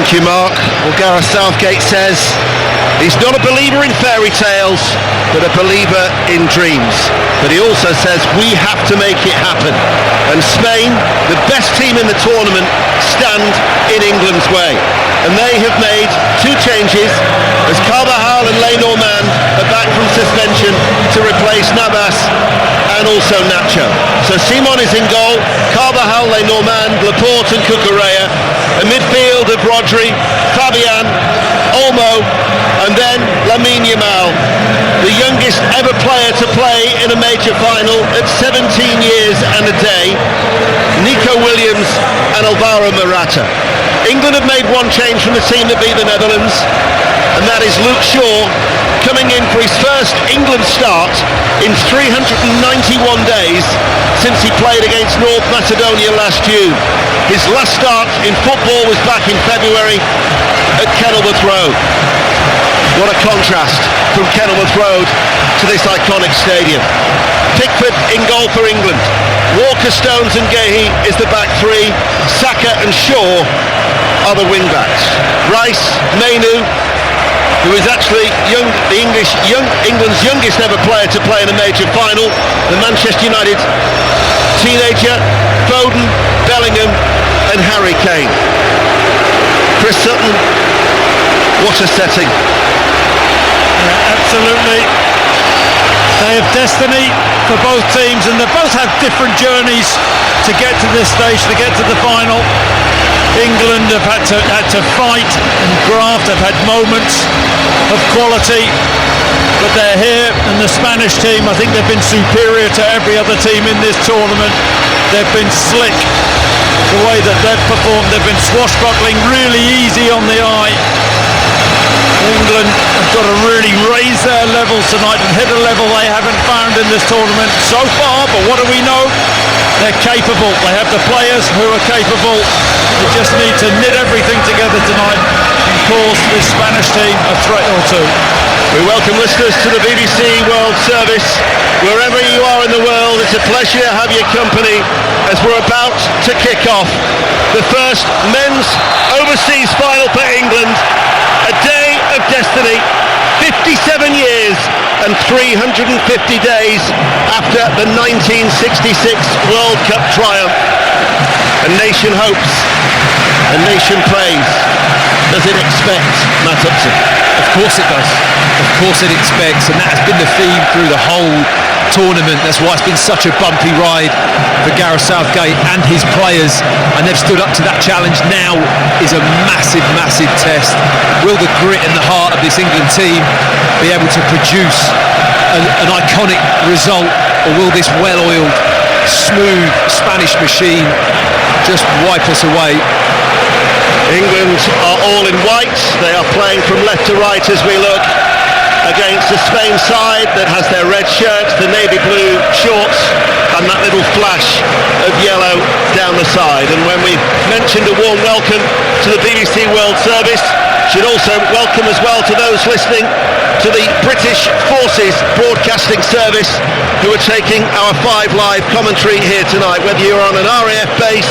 Thank you, Mark. Well, Gareth Southgate says he's not a believer in fairy tales, but a believer in dreams. But he also says we have to make it happen. And Spain, the best team in the tournament, stand in England's way. And they have made two changes as Carvajal and Lenormand are back from suspension to replace Navas and also Nacho. So Simon is in goal, Carvajal, Lenormand, Laporte and Cucurella. A midfield of Rodri, Fabian, Olmo, and then Lamine Yamal, the youngest ever player to play in a major final at 17 years and a day, Nico Williams and Alvaro Morata. England have made one change from the team that beat the Netherlands, and that is Luke Shaw coming in for his first England start in 391 days since he played against North Macedonia last June. His last start in football was back in February at Kenilworth Road. What a contrast from Kenilworth Road to this iconic stadium. Pickford in goal for England. Walker, Stones and Guehi is the back three. Saka and Shaw are the wing backs. Rice, Mainu, who is actually England's youngest ever player to play in a major final, the Manchester United teenager, Foden, Bellingham and Harry Kane. Chris Sutton, what a setting. Yeah, absolutely. They have destiny for both teams, and they both have different journeys to get to this stage, to get to the final. England have had to fight and graft, have had moments of quality, but they're here, and the Spanish team, I think they've been superior to every other team in this tournament. They've been slick, the way that they've performed. They've been swashbuckling, really easy on the eye. England have got to really raise their levels tonight and hit a level they haven't found in this tournament so far, but what do we know? They're capable. They have the players who are capable. They just need to knit everything together tonight and cause this Spanish team a threat or two. We welcome listeners to the BBC World Service. Wherever you are in the world, it's a pleasure to have your company as we're about to kick off the first men's overseas final for England. A day of destiny, 57 years and 350 days after the 1966 World Cup triumph. A nation hopes, a nation prays. Does it expect, Matt Upton? Of course it does. Of course it expects, and that has been the theme through the whole tournament. That's why it's been such a bumpy ride for Gareth Southgate and his players, and they've stood up to that challenge. Now is a massive, massive test. Will the grit and the heart of this England team be able to produce an iconic result, or will this well-oiled, smooth Spanish machine just wipe us away? England are all in white. They are playing from left to right as we look against the Spain side that has their red shirts, the navy blue shorts and that little flash of yellow down the side. And when we mentioned a warm welcome to the BBC World Service, should also welcome as well to those listening to the British Forces Broadcasting Service, who are taking our 5 live commentary here tonight. Whether you're on an RAF base,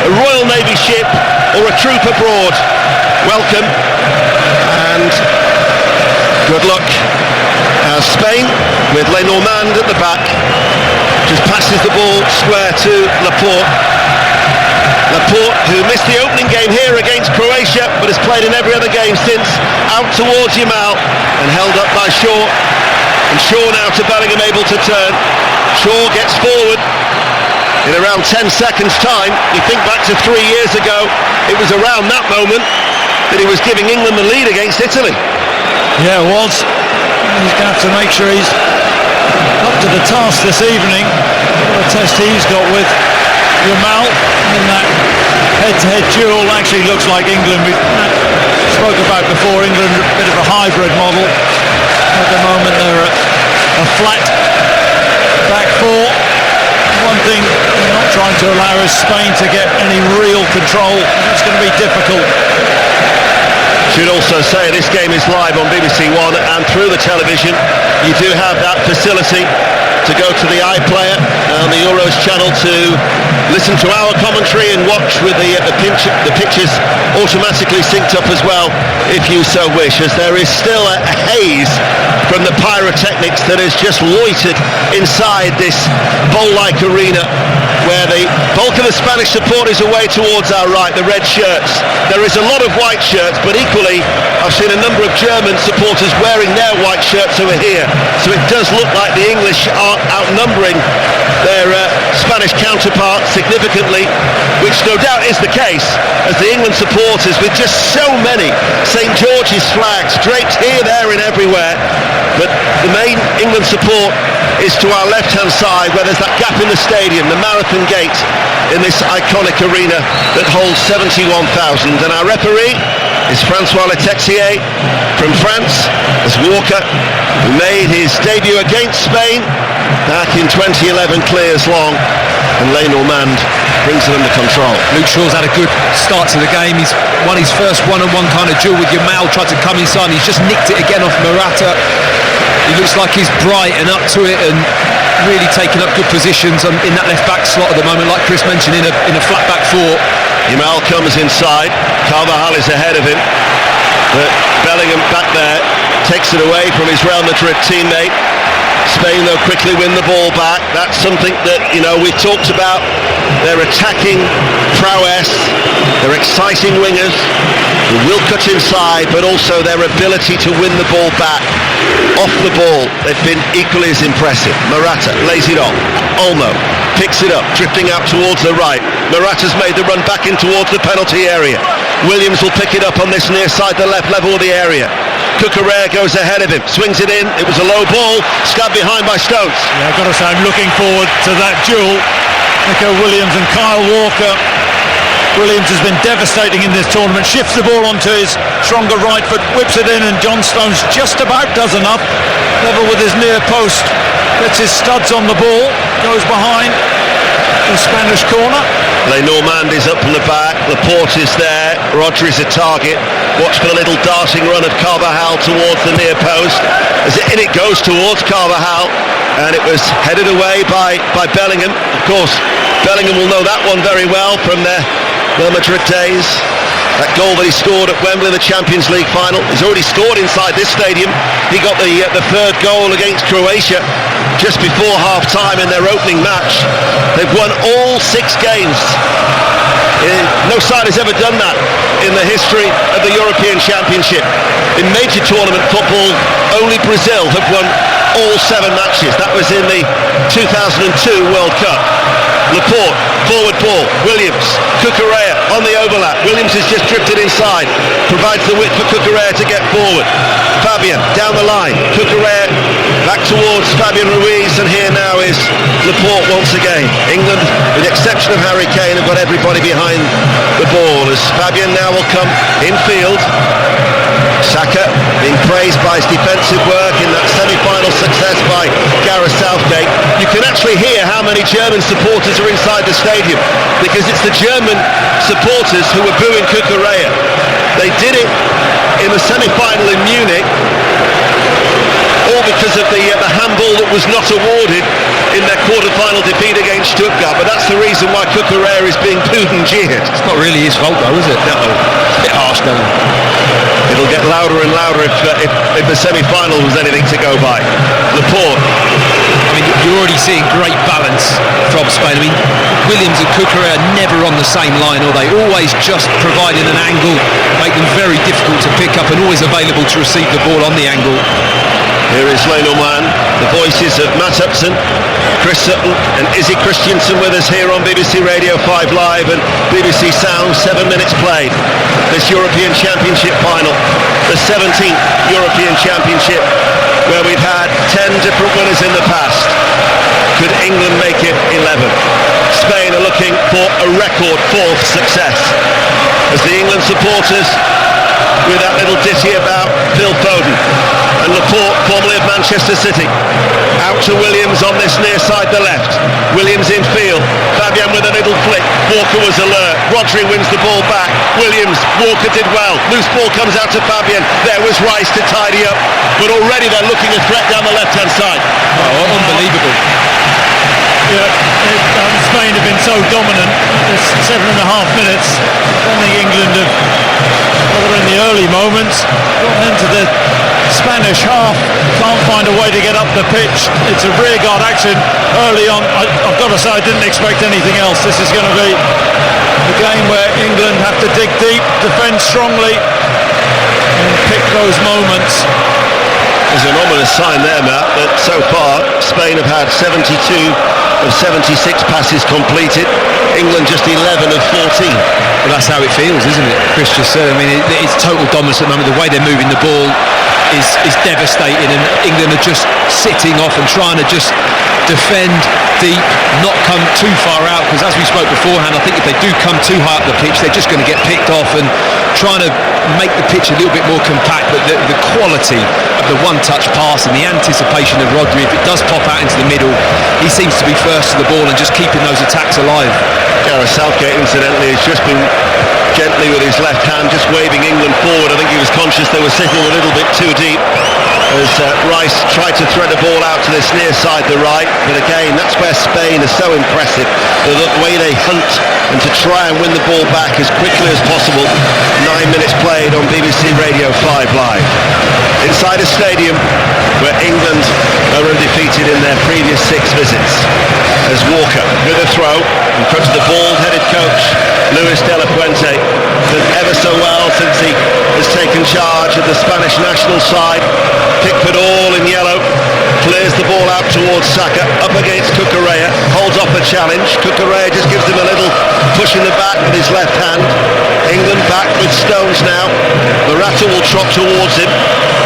a Royal Navy ship or a troop abroad, welcome and good luck. As Spain, with Lenormand at the back, just passes the ball square to Laporte. Laporte, who missed the opening game here against Croatia, but has played in every other game since, out towards Yamal and held up by Shaw. And Shaw now to Bellingham, able to turn. Shaw gets forward in around 10 seconds time. You think back to 3 years ago, it was around that moment that he was giving England the lead against Italy. Yeah, it was. He's going to have to make sure he's up to the task this evening. What a test he's got with Yamal in that head-to-head duel. Actually looks like England, we spoke about before, England a bit of a hybrid model. At the moment they're a flat back four. One thing they're not trying to allow is Spain to get any real control. It's going to be difficult. Should also say this game is live on BBC One and through the television. You do have that facility to go to the iPlayer on the Euros channel to listen to our commentary and watch with the pictures automatically synced up as well, if you so wish, as there is still a haze from the pyrotechnics that has just loitered inside this bowl-like arena, where the bulk of the Spanish support is away towards our right, the red shirts. There is a lot of white shirts, but equally I've seen a number of German supporters wearing their white shirts over here, so it does look like the English are outnumbering their Spanish counterparts significantly, which no doubt is the case, as the England supporters, with just so many St George's flags draped here, there and everywhere. But the main England support is to our left-hand side, where there's that gap in the stadium, the Marathon Gate, in this iconic arena that holds 71,000. And our referee is Francois Letexier from France, as Walker, who made his debut against Spain back in 2011, clears long, and Les Normand brings it under control. Luke Shaw's had a good start to the game. He's won his first one-on-one kind of duel with Yamal, tried to come inside, and he's just nicked it again off Morata. He looks like he's bright and up to it and really taking up good positions in that left-back slot at the moment, like Chris mentioned, in a flat-back four. Yamal comes inside, Carvajal is ahead of him, but Bellingham back there takes it away from his Real Madrid teammate. Spain, though, quickly win the ball back. That's something that, we've talked about. Their attacking prowess, their exciting wingers who will cut inside, but also their ability to win the ball back. Off the ball, they've been equally as impressive. Morata lays it on. Olmo picks it up, drifting out towards the right. Morata's made the run back in towards the penalty area. Williams will pick it up on this near side, the left level of the area. Cucurella goes ahead of him, swings it in. It was a low ball, scabbed behind by Stones. Yeah, I've got to say, I'm looking forward to that duel. Nico Williams and Kyle Walker. Williams has been devastating in this tournament, shifts the ball onto his stronger right foot, whips it in, and John Stones just about does enough. Level with his near post, gets his studs on the ball, goes behind the Spanish corner. Les Normand is up from the back, Laporte is there, Rodri is a target. Watch for the little darting run of Carvajal towards the near post. As it goes towards Carvajal, and it was headed away by Bellingham. Of course, Bellingham will know that one very well from their Real Madrid days. That goal that he scored at Wembley in the Champions League final. He's already scored inside this stadium. He got the third goal against Croatia just before half-time in their opening match. They've won all 6 games. No side has ever done that in the history of the European Championship. In major tournament football, only Brazil have won all 7 matches. That was in the 2002 World Cup. Laporte, forward ball, Williams, Cucurella on the overlap. Williams has just drifted inside, provides the width for Cucurella to get forward. Fabian down the line, Cucurella back towards Fabian Ruiz, and here now is Laporte once again. England, with the exception of Harry Kane, have got everybody behind the ball as Fabian now will come infield. Saka being praised by his defensive work in that semi-final success by Gareth Southgate. You can actually hear how many German supporters are inside the stadium, because it's the German supporters who were booing Cucurella. They did it in the semi-final in Munich, all because of the handball that was not awarded in their quarter-final defeat against Stuttgart. But that's the reason why Cucurella is being booed and jeered. It's not really his fault though, is it? No, It's a bit harsh, though. It'll get louder and louder if the semi-final was anything to go by. Laporte. I mean, you're already seeing great balance from Spain. I mean, Williams and Cucurella are never on the same line, or they always just providing an angle, make them very difficult to pick up, and always available to receive the ball on the angle. Here is Les Normand, the voices of Matt Upson, Chris Sutton and Izzy Christiansen with us here on BBC Radio 5 Live and BBC Sound. 7 minutes played. This European Championship final, the 17th European Championship, where we've had 10 different winners in the past. Could England make it 11? Spain are looking for a record 4th success, as the England supporters, with that little ditty about Phil Foden, And Laporte, formerly of Manchester City, out to Williams on this near side, the left. Williams in field. Fabian with a little flick. Walker was alert. Rodri wins the ball back. Williams, Walker did well. Loose ball comes out to Fabian. There was Rice to tidy up. But already they're looking a threat down the left-hand side. Oh, unbelievable. Yeah, Spain have been so dominant. It's 7.5 minutes. I think England have, whether in the early moments, gotten into the Spanish half, can't find a way to get up the pitch. It's a rearguard action early on. I've got to say, I didn't expect anything else. This is going to be a game where England have to dig deep, defend strongly, and pick those moments. There's an ominous sign there, Matt, that so far Spain have had 72 of 76 passes completed. England just 11 of 14. Well, that's how it feels, isn't it? Chris just said. I mean, it's total dominance at the moment. The way they're moving the ball is devastating, and England are just sitting off and trying to just defend deep, not come too far out, because as we spoke beforehand, I think if they do come too high up the pitch, they're just going to get picked off, and trying to make the pitch a little bit more compact. But the quality of the one-touch pass and the anticipation of Rodri, if it does pop out into the middle, he seems to be first to the ball and just keeping those attacks alive. Gareth Southgate, incidentally, has just been gently with his left hand just waving England forward. I think he was conscious they were sitting a little bit too deep as Rice tried to thread a ball out to this near side, the right. But again, that's where Spain is so impressive, the way they hunt and to try and win the ball back as quickly as possible. 9 minutes played on BBC Radio 5 Live. Inside a stadium where England are undefeated in their previous 6 visits. As Walker with a throw in front of the bald-headed coach Luis de la Fuente, done ever so well since he has taken charge of the Spanish national side. Pickford all in yellow, clears the ball out towards Saka, up against Cucurella, holds off a challenge. Cucurella just gives him a little push in the back with his left hand. England back with Stones now. Morata will trot towards him.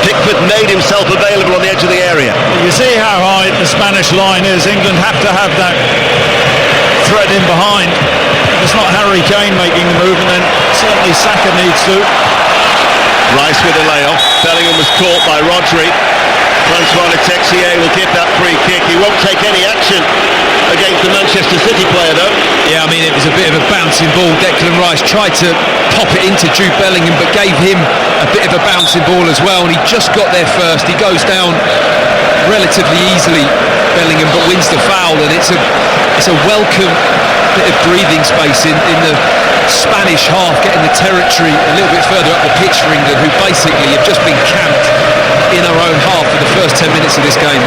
Pickford made himself available on the edge of the area. You see how high the Spanish line is. England have to have that threat in behind. If it's not Harry Kane making the move, and then certainly Saka needs to. Rice with a layoff. Bellingham was caught by Rodri. Francois Texier will give that free kick. He won't take any action against the Manchester City player, though. Yeah, I mean, it was a bit of a bouncing ball. Declan Rice tried to pop it into Jude Bellingham, but gave him a bit of a bouncing ball as well, and he just got there first. He goes down relatively easily, Bellingham, but wins the foul, and it's a welcome bit of breathing space in the Spanish half, getting the territory a little bit further up the pitch for England, who basically have just been camped in our own half for the first 10 minutes of this game.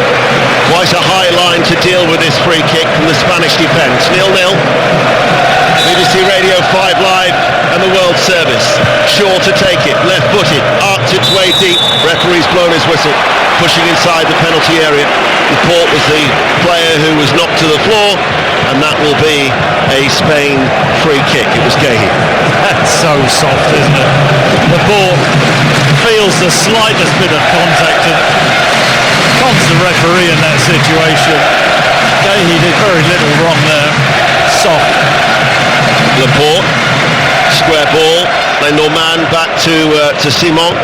Quite a high line to deal with this free kick from the Spanish defence. 0-0. BBC Radio 5 Live and the World Service. Shaw to take it, left-footed, arced its way deep. Referee's blown his whistle, pushing inside the penalty area. Laporte was the player who was knocked to the floor, and that will be a Spain free kick. It was Gahey. That's so soft, isn't it? Laporte feels the slightest bit of contact and cons the referee in that situation. Gahey did very little wrong there. Soft. Laporte, square ball, then Norman back to Simon.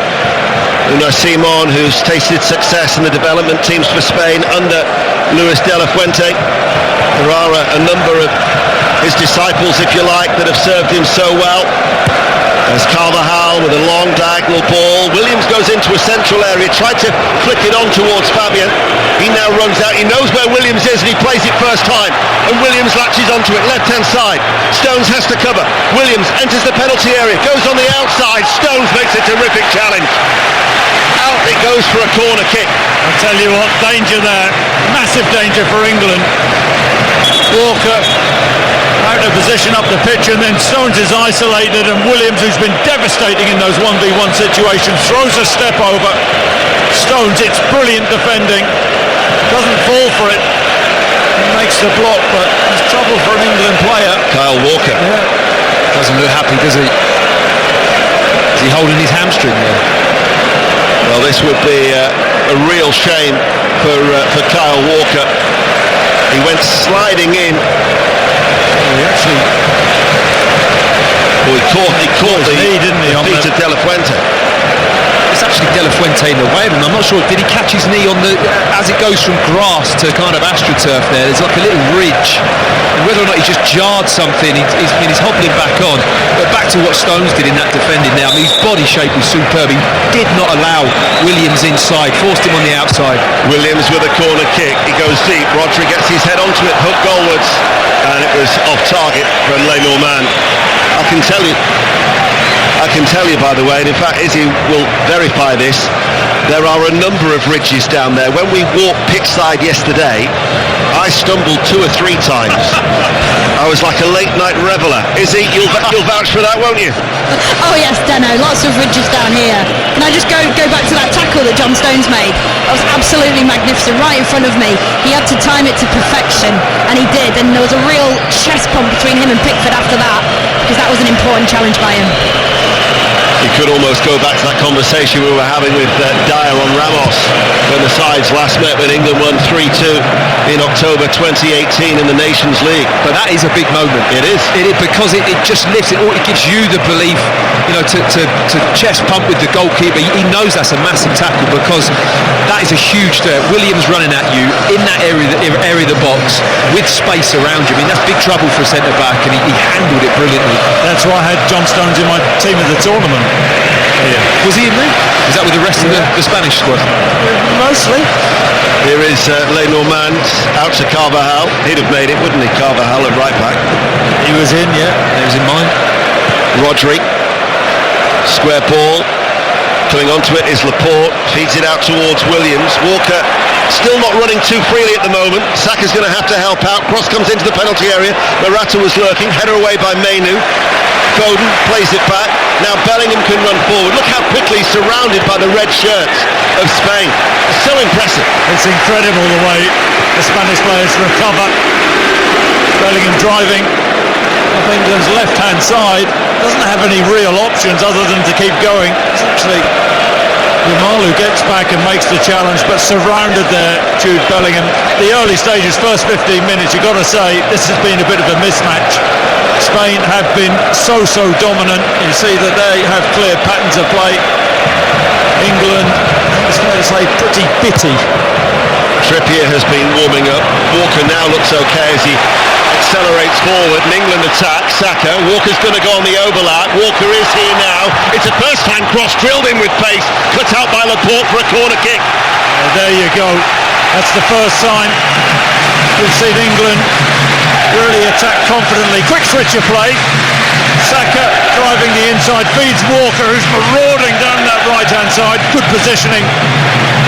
Unai Simon, who's tasted success in the development teams for Spain under Luis de la Fuente. There are a number of his disciples, if you like, that have served him so well. There's Carvajal with a long diagonal ball. Williams goes into a central area, tried to flick it on towards Fabian. He now runs out, he knows where Williams is, and he plays it first time. And Williams latches onto it, left-hand side. Stones has to cover. Williams enters the penalty area, goes on the outside. Stones makes a terrific challenge. Out it goes for a corner kick. I'll tell you what, danger there. Massive danger for England. Walker out of position up the pitch, and then Stones is isolated, and Williams, who's been devastating in those 1v1 situations, throws a step over. Stones, it's brilliant defending, doesn't fall for it, he makes the block, but there's trouble for an England player. Kyle Walker. Doesn't look happy, does he? Is he holding his hamstring there? Well, this would be a real shame for Kyle Walker. He went sliding in. He caught the knee, didn't he, on Peter De La Fuente. It's actually De La Lafuente in the way, and I'm not sure, did he catch his knee on the, as it goes from grass to kind of AstroTurf there's like a little ridge, and whether or not he just jarred something, he's hobbling back on. But back to what Stones did in that defending now, I mean, his body shape was superb. He did not allow Williams inside, forced him on the outside. Williams with a corner kick, he goes deep, Rodri gets his head onto it, hook goalwards, and it was off target for Le Normand. I can tell you by the way, and in fact Izzy will verify this, there are a number of ridges down there. When we walked pitchside yesterday, I stumbled 2 or 3 times. I was like a late night reveller. Izzy, you'll vouch for that, won't you? Oh yes, Deno, lots of ridges down here. Can I just go back to that tackle that John Stones made? That was absolutely magnificent, right in front of me. He had to time it to perfection, and he did, and there was a real chest pump between him and Pickford after that, because that was an important challenge by him. You could almost go back to that conversation we were having with Dyer on Ramos when the sides last met when England won 3-2 in October 2018 in the Nations League. But that is a big moment. It is. Because it just lifts it, it gives you the belief, to chest pump with the goalkeeper. He knows that's a massive tackle, because that is a huge threat. Williams running at you in that area of the box with space around you. I mean, that's big trouble for a centre back, and he handled it brilliantly. That's why I had John Stones in my team of the tournament. Yeah. Was he in there? Is that with the rest of the Spanish squad? Mostly. Here is Le Normand out to Carvajal. He'd have made it, wouldn't he? Carvajal at right back. He was in, yeah. He was in mine. Rodri, square ball. Coming onto it is Laporte, feeds it out towards Williams. Walker still not running too freely at the moment. Saka's going to have to help out. Cross comes into the penalty area. Morata was lurking. Header away by Mainu. Foden plays it back. Now Bellingham can run forward. Look how quickly he's surrounded by the red shirts of Spain. It's so impressive. It's incredible the way the Spanish players recover. Bellingham driving up England's left-hand side. Doesn't have any real options other than to keep going. It's actually Romalu gets back and makes the challenge, but surrounded there, Jude Bellingham. The early stages, first 15 minutes, you've got to say this has been a bit of a mismatch. Spain have been so dominant. You see that they have clear patterns of play. England, it's fair to say, pretty bitty. Trippier has been warming up. Walker now looks okay as he accelerates forward, and England attack. Saka, Walker's going to go on the overlap. Walker is here now. It's a first-hand cross, drilled in with pace, cut out by Laporte for a corner kick. There you go. That's the first sign. We've seen England really attack confidently. Quick switch of play. Saka driving the inside, feeds Walker, who's marauding down that right-hand side. Good positioning.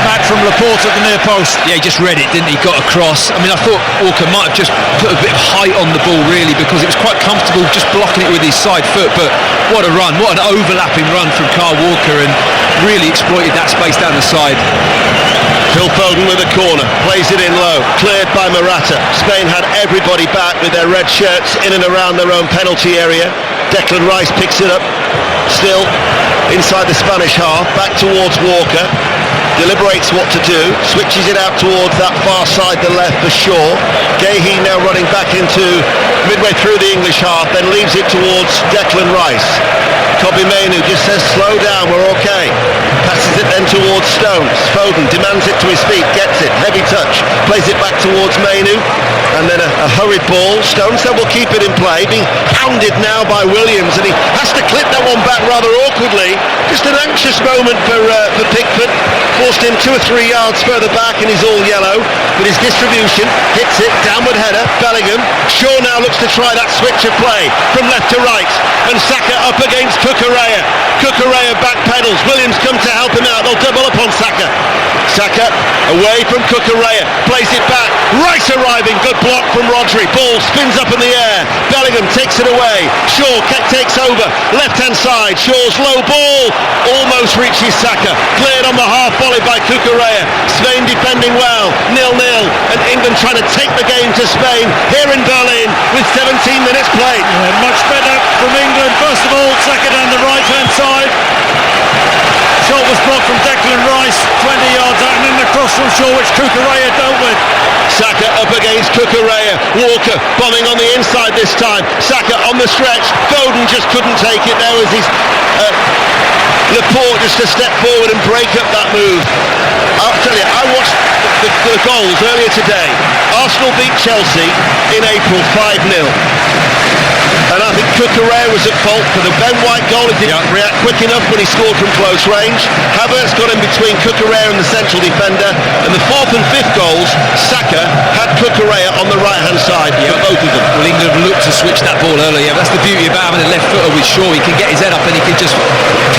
Back from Laporte at the near post. Yeah, he just read it, didn't he? Got across. I mean, I thought Walker might have just put a bit of height on the ball, really, because it was quite comfortable just blocking it with his side foot. But what a run, what an overlapping run from Kyle Walker, and really exploited that space down the side. Phil Foden with a corner, plays it in low, cleared by Morata. Spain had everybody back with their red shirts in and around their own penalty area. Declan Rice picks it up, still inside the Spanish half, back towards Walker, deliberates what to do, switches it out towards that far side, the left for Shaw. Gahey now running back into midway through the English half, then leaves it towards Declan Rice. Kobbie Mainoo just says slow down, we're okay. Passes it then towards Stones. Foden demands it to his feet, gets it, heavy touch, plays it back towards Mainoo, and then a hurried ball. Stones then will keep it in play, being hounded now by Williams, and he has to clip that one back rather awkwardly. Just an anxious moment for Pickford, forced him 2 or 3 yards further back, and he's all yellow. But his distribution hits it, downward header, Bellingham. Shaw now looks to try that switch of play from left to right, and Saka up against Cucurella. Cucurella back pedals, Williams come to help him out, they'll double up on Saka. Saka away from Cucurella, plays it back, Rice arriving, good block from Rodri, ball spins up in the air, Bellingham takes it away, Shaw takes over, left hand side, Shaw's low ball, almost reaches Saka, cleared on the half volley by Cucurella. Spain defending well, 0-0, and England trying to take the game to Spain here in Berlin with 17 minutes played. Yeah, much better from England, first of all. Saka down the right hand side, shot was blocked from Declan Rice 20 yards out, and then the cross from Shaw, which Cucurella dealt with. Saka up against Cucurella, Walker bombing on the inside this time, Saka on the stretch, Foden just couldn't take it. There was his Laporte just to step forward and break up that move. I'll tell you, I watched the goals earlier today. Arsenal beat Chelsea in April 5-0. And I think Cucurella was at fault for the Ben White goal. He didn't react quick enough when he scored from close range. Havertz got in between Cucurella and the central defender. And the fourth and fifth goals, Saka had Cucurella on the right-hand side for both of them. Well, England looked to switch that ball earlier. That's the beauty about having a left footer with Shaw. He can get his head up and he can just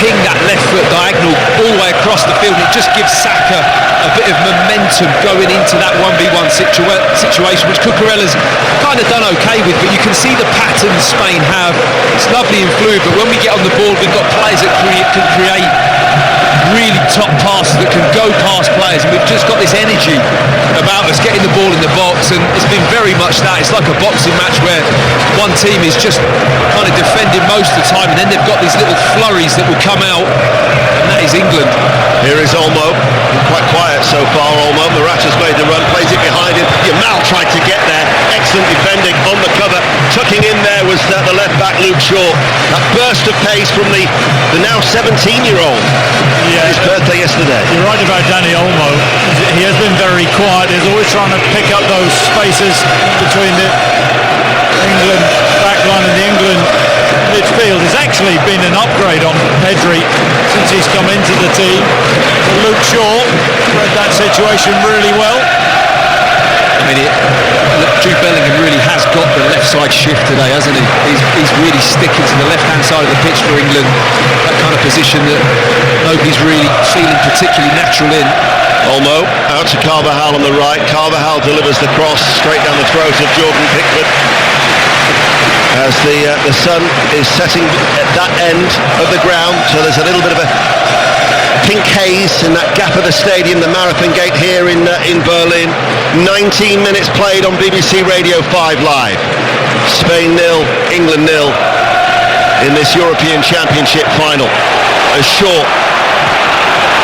ping that left foot diagonal all the way across the field. It just gives Saka a bit of momentum going into that 1v1 situation, which Cucurella's kind of done okay with, but you can see the patterns Spain have. It's lovely and fluid, but when we get on the ball, we've got players that can create really top passes that can go past players, and we've just got this energy about us getting the ball in the box, and it's been very much that. It's like a boxing match where one team is just kind of defending most of the time, and then they've got these little flurries that will come out, and that is England. Here is Olmo, quite quiet so far. Olmo, Morata's made the run, plays it behind him. Yamal tried to get there, excellent defending on the cover. Tucking in there was the left back Luke Shaw. That burst of pace from the now 17-year-old. His birthday yesterday. You're right about Dani Olmo. He has been very quiet. He's always trying to pick up those spaces between the England backline and the England midfield. There's actually been an upgrade on Pedri since he's come into the team. Luke Shaw read that situation really well. I mean, Jude Bellingham really has got the left side shift today, hasn't he? He's really sticking to the left-hand side of the pitch for England. That kind of position that nobody's really feeling particularly natural in. Olmo out to Carvajal on the right. Carvajal delivers the cross straight down the throat of Jordan Pickford. As the sun is setting at that end of the ground, so there's a little bit of a pink haze in that gap of the stadium, the Marathon Gate here in Berlin. 19 minutes played on BBC Radio 5 Live. Spain 0, England 0 in this European Championship final. As Shaw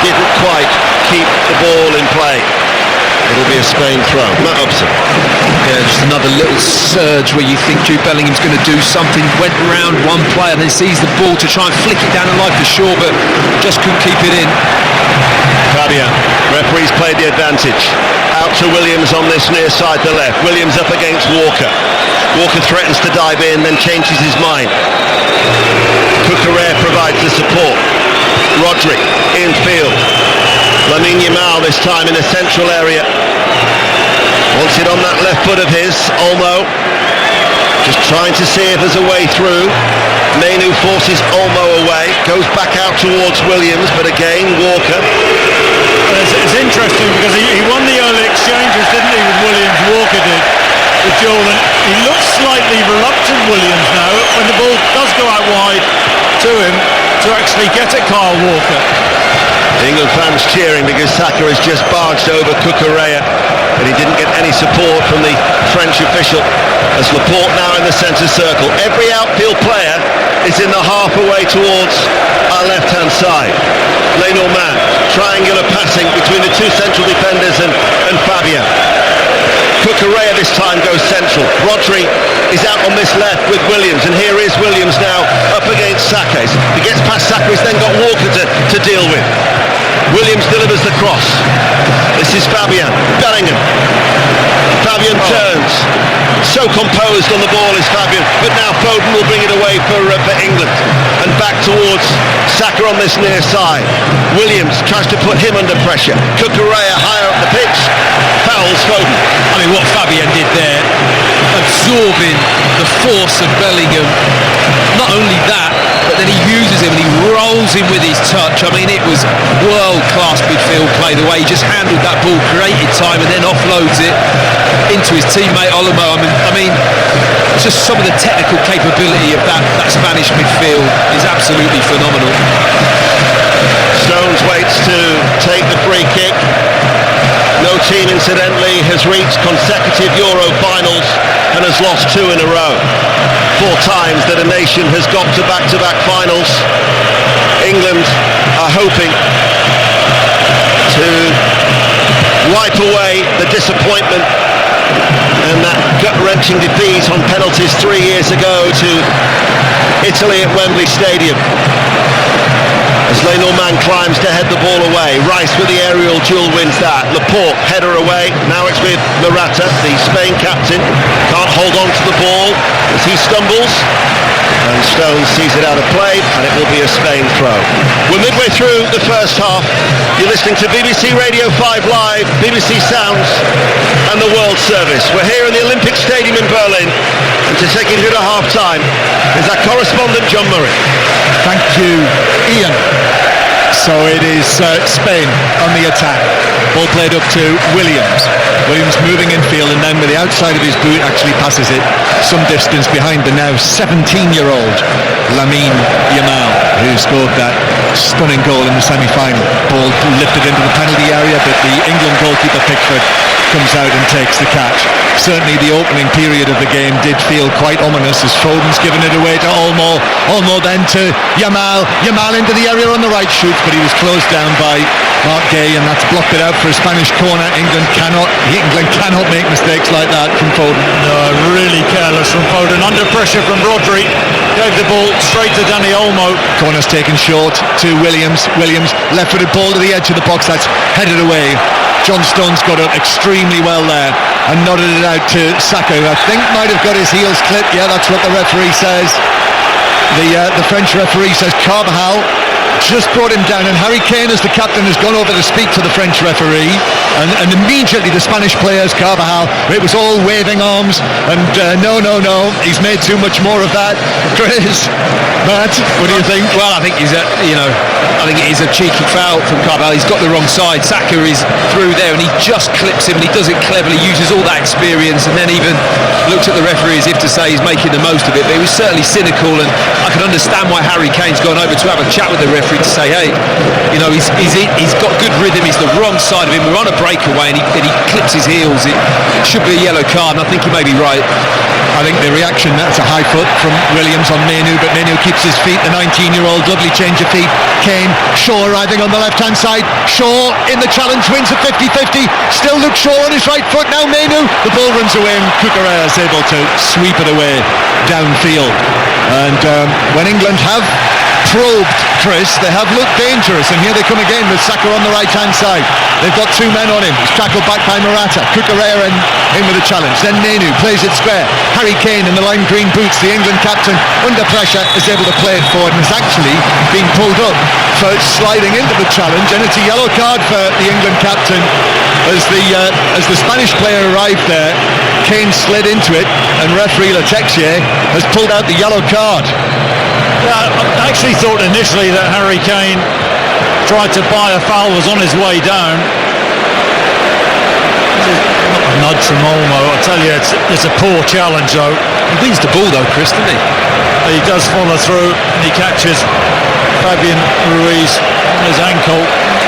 didn't quite keep the ball in play. It'll be a Spain throw. Matt Upson. Yeah, just another little surge where you think Jude Bellingham's going to do something. Went round one player, then sees the ball to try and flick it down the line for Shaw, but just couldn't keep it in. Fabian, referee's played the advantage. Out to Williams on this near side to left. Williams up against Walker. Walker threatens to dive in, then changes his mind. Cucurella provides the support. Rodri infield. Lamine Yamal this time in the central area. Wants it on that left foot of his. Olmo just trying to see if there's a way through. Mainu forces Olmo away, goes back out towards Williams, but again Walker. It's interesting because he won the early exchanges, didn't he, with Williams? Walker did with Jordan. He looks slightly reluctant, Williams, now when the ball does go out wide to him to actually get at Kyle Walker. England fans cheering because Saka has just barged over Cucurella, but he didn't get any support from the French official. As Laporte now in the centre circle. Every outfield player is in the half away towards our left-hand side. Lenormand, triangular passing between the two central defenders and Fabian. Cucurella this time goes central. Rodri is out on this left with Williams, and here is Williams now up against Saka. He gets past Saka, he's then got Walker to deal with. Williams delivers the cross. This is Fabian. Bellingham. Fabian turns. So composed on the ball is Fabian, but now Foden will bring it away for England. And back towards Saka on this near side. Williams tries to put him under pressure. Cucurella higher up the pitch. Fouls Foden. I mean, what Fabian did there, absorbing the force of Bellingham. Not only that, but then he uses him and he rolls him with his touch. I mean, it was world-class midfield play, the way he just handled that ball, created time and then offloads it into his teammate Olmo. I mean, just some of the technical capability of that Spanish midfield is absolutely phenomenal. Stones waits to take the free kick. No team, incidentally, has reached consecutive Euro finals and has lost 2 in a row. 4 times that a nation has got to back-to-back finals. England are hoping to wipe away the disappointment and that gut-wrenching defeat on penalties 3 years ago to Italy at Wembley Stadium. As Lenormand man climbs to head the ball away. Rice with the aerial duel wins that. Laporte, header away. Now it's with Morata, the Spain captain. Can't hold on to the ball as he stumbles. And Stones sees it out of play, and it will be a Spain throw. We're midway through the first half. You're listening to BBC Radio 5 Live, BBC Sounds, and the World Service. We're here in the Olympic Stadium in Berlin, and to take you through to half-time is our correspondent John Murray. Thank you, Ian. So it is Spain on the attack. Ball played up to Williams. Williams moving in field, and then with the outside of his boot actually passes it some distance behind the now 17-year-old Lamine Yamal, who scored that stunning goal in the semi-final. Ball lifted into the penalty area, but the England goalkeeper Pickford comes out and takes the catch. Certainly the opening period of the game did feel quite ominous as Foden's given it away to Olmo. Olmo then to Yamal. Yamal into the area on the right, shoots, but he was closed down by Mark Gay, and that's blocked it out for a Spanish corner. England cannot make mistakes like that from Foden. No, really careless from Foden. Under pressure from Rodri. Gave the ball straight to Dani Olmo. Corner's taken short to Williams. Williams, left-footed ball to the edge of the box. That's headed away. John Stones got up extremely well there and nodded it out to Saka, who I think might have got his heels clipped. Yeah, that's what the referee says. The French referee says Carvajal just brought him down, and Harry Kane, as the captain, has gone over to speak to the French referee, and immediately the Spanish players, Carvajal, it was all waving arms, and no, he's made too much more of that. Chris, Matt, what do you think? Well, I think I think it is a cheeky foul from Carvajal. He's got the wrong side. Saka is through there, and he just clips him, and he does it cleverly, uses all that experience, and then even looks at the referee as if to say he's making the most of it. But he was certainly cynical, and I can understand why Harry Kane's gone over to have a chat with the referee to say, hey, he's got good rhythm, he's the wrong side of him, we're on a breakaway, and he clips his heels. It should be a yellow card, and I think he may be right. I think the reaction, that's a high foot from Williams on Menu, but Menu keeps his feet. The 19-year-old, lovely change of feet. Kane, Shaw arriving on the left-hand side. Shaw in the challenge, wins at 50-50. Still Luke Shaw on his right foot. Now Menu. The ball runs away, and Cucurella is able to sweep it away downfield. And when England have probed, Chris, they have looked dangerous, and here they come again with Saka on the right-hand side. They've got two men on him. He's tackled back by Morata. Cucurella in with a challenge. Then Menu plays it square. Harry Kane in the lime green boots, the England captain, under pressure, is able to play it forward, and is actually being pulled up for sliding into the challenge, and it's a yellow card for the England captain. As the Spanish player arrived there, Kane slid into it, and referee Letexier has pulled out the yellow card. I actually thought initially that Harry Kane tried to buy a foul, was on his way down. Not a nudge from Olmo, I tell you, it's a poor challenge though. He wins the ball though, Chris, doesn't he? He does follow through, and he catches Fabian Ruiz on his ankle.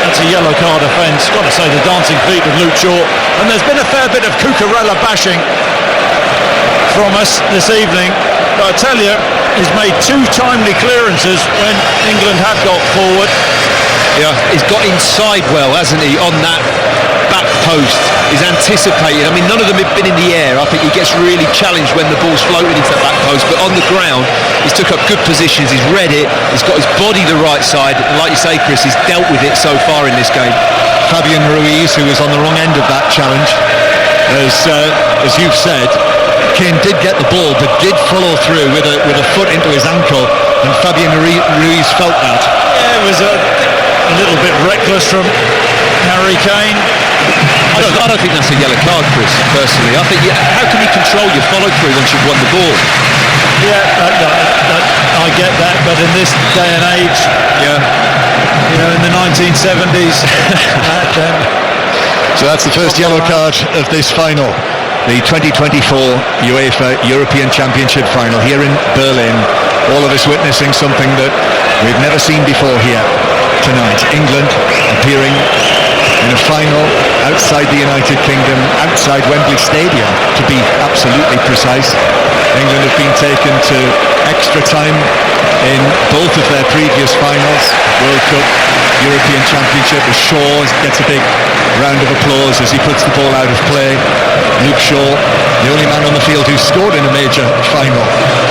That's a yellow card offence. Got to say, the dancing feet of Luke Shaw. And there's been a fair bit of Cucurella bashing from us this evening. But I tell you, he's made two timely clearances when England have got forward. Yeah, he's got inside well, hasn't he, on that back post. He's anticipated. I mean, none of them have been in the air. I think he gets really challenged when the ball's floated into that back post, but on the ground, he's took up good positions, he's read it, he's got his body the right side, and like you say, Chris, he's dealt with it so far in this game. Fabian Ruiz, who was on the wrong end of that challenge, as you've said, Kane did get the ball, but did follow through with a foot into his ankle, and Fabian Ruiz felt that. Yeah, it was a little bit reckless from Harry Kane. I don't think that's a yellow card, Chris, personally. I think, how can you control your follow-through once you've won the ball? Yeah, I get that, but in this day and age, in the 1970s, so that's the first yellow card of this final. The 2024 UEFA European Championship final here in Berlin. All of us witnessing something that we've never seen before here tonight. England appearing in a final outside the United Kingdom, outside Wembley Stadium, to be absolutely precise. England have been taken to extra time in both of their previous finals, World Cup, European Championship, as Shaw gets a big round of applause as he puts the ball out of play. Luke Shaw, the only man on the field who scored in a major final,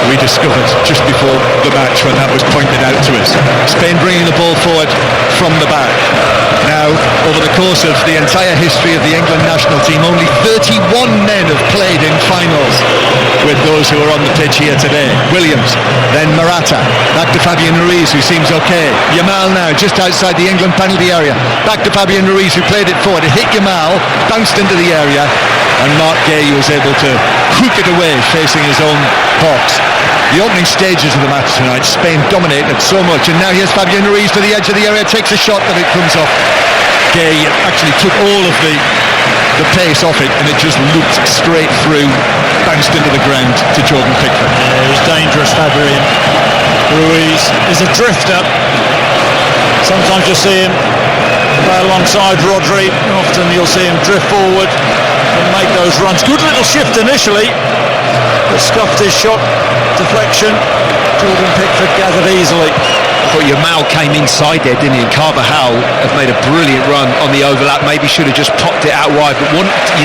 we discovered just before the match when that was pointed out to us. Spain bringing the ball forward from the back. Now, over the course of the entire history of the England national team, only 31 men have played in finals with those who are on the pitch here today. Williams, then Morata, back to Fabian Ruiz, who seems okay. Yamal now, just outside the England penalty area. Back to Fabian Ruiz, who played it forward. It hit Yamal, bounced into the area, and Mark Gay was able to hook it away, facing his own box. The opening stages of the match tonight, Spain dominated so much, and now here's Fabian Ruiz to the edge of the area, takes a shot, but it comes off. Gay actually took all of the pace off it, and it just looped straight through, bounced into the ground to Jordan Pickford. Yeah, it was dangerous, Fabian Ruiz is a drifter. Sometimes you'll see him play alongside Rodri, often you'll see him drift forward and make those runs. Good little shift initially, but scuffed his shot. Deflection. Jordan Pickford gathered easily. I thought Yamal came inside there, didn't he? And Carvajal have made a brilliant run on the overlap. Maybe should have just popped it out wide, but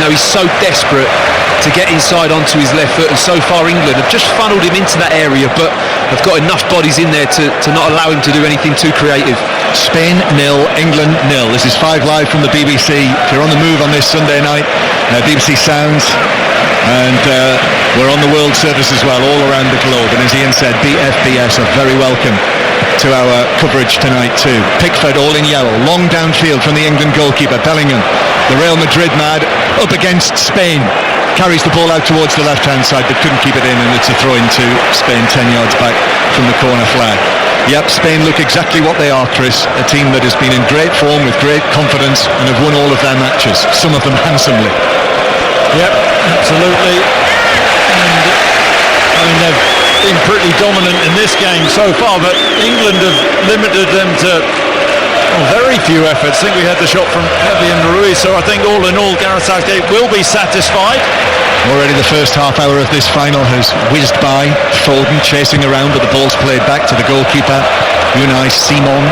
he's so desperate to get inside onto his left foot, and so far England have just funneled him into that area, but have got enough bodies in there to not allow him to do anything too creative. Spain 0, England 0. This is 5 Live from the BBC. If you're on the move on this Sunday night, BBC Sounds, and we're on the world service as well, all around the globe. And as Ian said, BFBS are very welcome to our coverage tonight too. Pickford all in yellow, long downfield from the England goalkeeper Bellingham. The Real Madrid mad up against Spain. Carries the ball out towards the left-hand side, but couldn't keep it in, and it's a throw into Spain 10 yards back from the corner flag. Yep, Spain look exactly what they are, Chris. A team that has been in great form with great confidence and have won all of their matches, some of them handsomely. Yep, absolutely. And they've been pretty dominant in this game so far, but England have limited them to very few efforts. I think we had the shot from Fabian Ruiz, so I think all in all Gareth Southgate will be satisfied. Already the first half hour of this final has whizzed by. Foden chasing around, but the ball's played back to the goalkeeper, Unai Simon,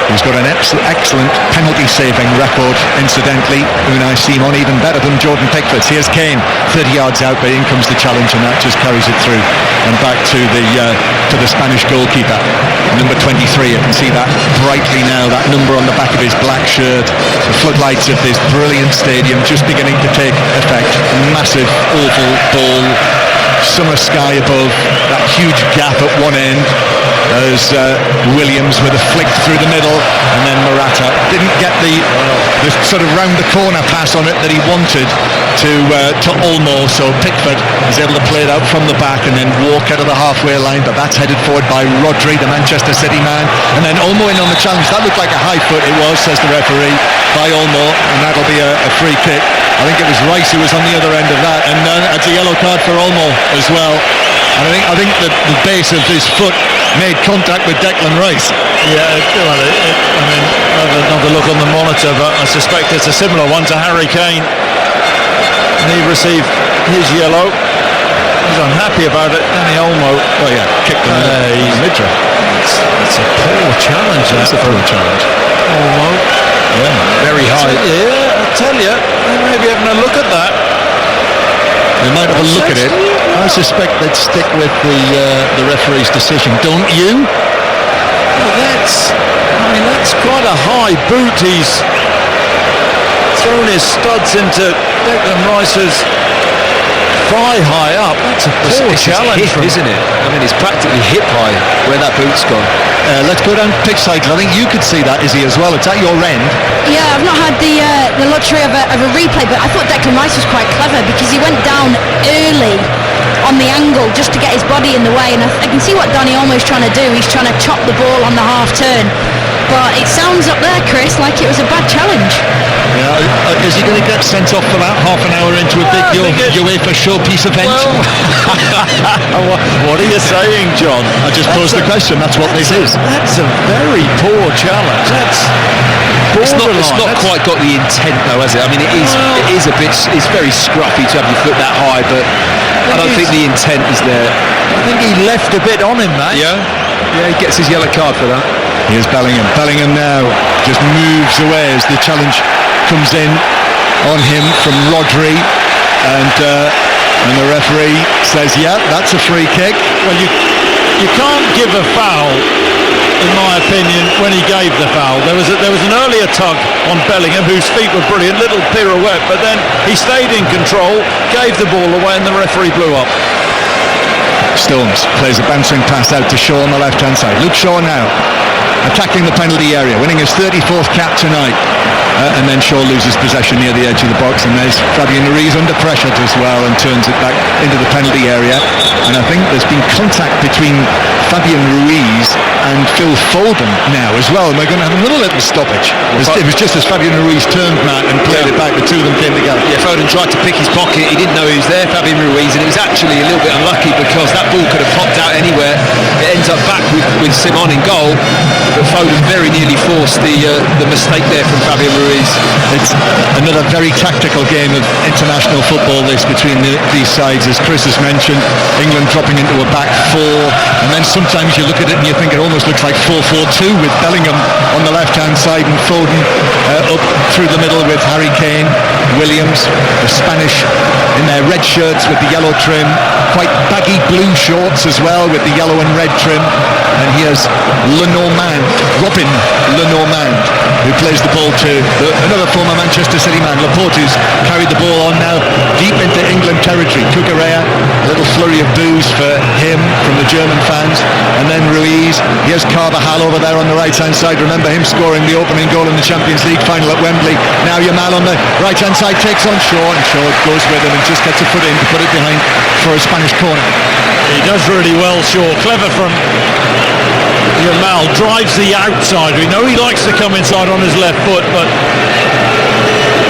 who's got an excellent penalty saving record, incidentally. Unai Simon even better than Jordan Pickford. Here's Kane, 30 yards out, but in comes the challenge, and that just carries it through and back to the Spanish goalkeeper, number 23. You can see that brightly now, that number on the back of his black shirt. The floodlights of this brilliant stadium just beginning to take effect. A massive oval ball, summer sky above, that huge gap at one end, as Williams with a flick through the middle, and then Morata didn't get the sort of round the corner pass on it that he wanted to Olmo, so Pickford is able to play it out from the back and then walk out of the halfway line, but that's headed forward by Rodri, the Manchester City man, and then Olmo in on the challenge. That looked like a high foot, it was, says the referee, by Olmo, and that'll be a free kick. I think it was Rice who was on the other end of that, and it's a yellow card for Olmo as well. And I think that the base of his foot made contact with Declan Rice. Yeah, well, I mean, I have another look on the monitor, but I suspect it's a similar one to Harry Kane. And he received his yellow. He's unhappy about it. Danny Olmo. Oh yeah, kicked him in the midriff. It's a poor challenge. That's a poor challenge. Olmo. Yeah, very high. Yeah, I tell you, they may be having a look at that. They might have a look at it. I suspect they'd stick with the referee's decision, don't you? Well, that's quite a high boot. He's thrown his studs into Declan Rice's thigh high up. That's a poor challenge, isn't it? I mean, it's practically hip high where that boot's gone. Let's go down pitch side. I think you could see that, Izzy, as well. It's at your end. Yeah, I've not had the luxury of a replay, but I thought Declan Rice was quite clever because he went down early on the angle just to get his body in the way, and I can see what Danny Olmo's trying to do. He's trying to chop the ball on the half turn, but it sounds up there, Chris, like it was a bad challenge. Yeah, is he going to get sent off for that half an hour into a big UEFA showpiece event? Well, what are you saying, John? I just posed the question. That's what this is. That's a very poor challenge. That's borderline. It's not quite got the intent, though, has it? I mean, it is a bit. It's very scruffy to have your foot that high, but I don't think the intent is there. I think he left a bit on him, mate. Yeah, he gets his yellow card for that. Here's Bellingham. Bellingham now just moves away as the challenge comes in on him from Rodri, and the referee says, yeah, that's a free kick. Well, you can't give a foul, in my opinion, when he gave the foul. There was an earlier tug on Bellingham, whose feet were brilliant, little pirouette, but then he stayed in control, gave the ball away, and the referee blew up. Stones plays a bouncing pass out to Shaw on the left-hand side. Luke Shaw now attacking the penalty area, winning his 34th cap tonight. And then Shaw loses possession near the edge of the box, and there's Fabian Ruiz under pressure as well and turns it back into the penalty area. And I think there's been contact between Fabian Ruiz and Phil Foden now as well, and we're going to have another little stoppage. It was just as Fabian Ruiz turned, Matt, and played it back, the two of them came together. Yeah, Foden tried to pick his pocket, he didn't know he was there, Fabian Ruiz, and it was actually a little bit unlucky because that ball could have popped out anywhere. It ends up back with Simon in goal, but Foden very nearly forced the mistake there from Fabian Ruiz. It's another very tactical game of international football, this, between these sides. As Chris has mentioned, England dropping into a back four, and then sometimes you look at it and you think it almost looks like 4-4-2 with Bellingham on the left-hand side and Foden up through the middle with Harry Kane, Williams, the Spanish in their red shirts with the yellow trim, quite baggy blue shorts as well with the yellow and red trim. And here's Lenormand, Robin Lenormand, who plays the ball to another former Manchester City man, Laporte, who's carried the ball on now deep into England territory. Cucurella, a little flurry of boos for him from the German fans. And then Ruiz. Here's Carvajal over there on the right-hand side. Remember him scoring the opening goal in the Champions League final at Wembley. Now Yamal on the right-hand side takes on Shaw, and Shaw goes with him and just gets a foot in to put it behind for a Spanish corner. He does really well, Shaw. Clever from Yamal, drives the outside. We know he likes to come inside on his left foot, but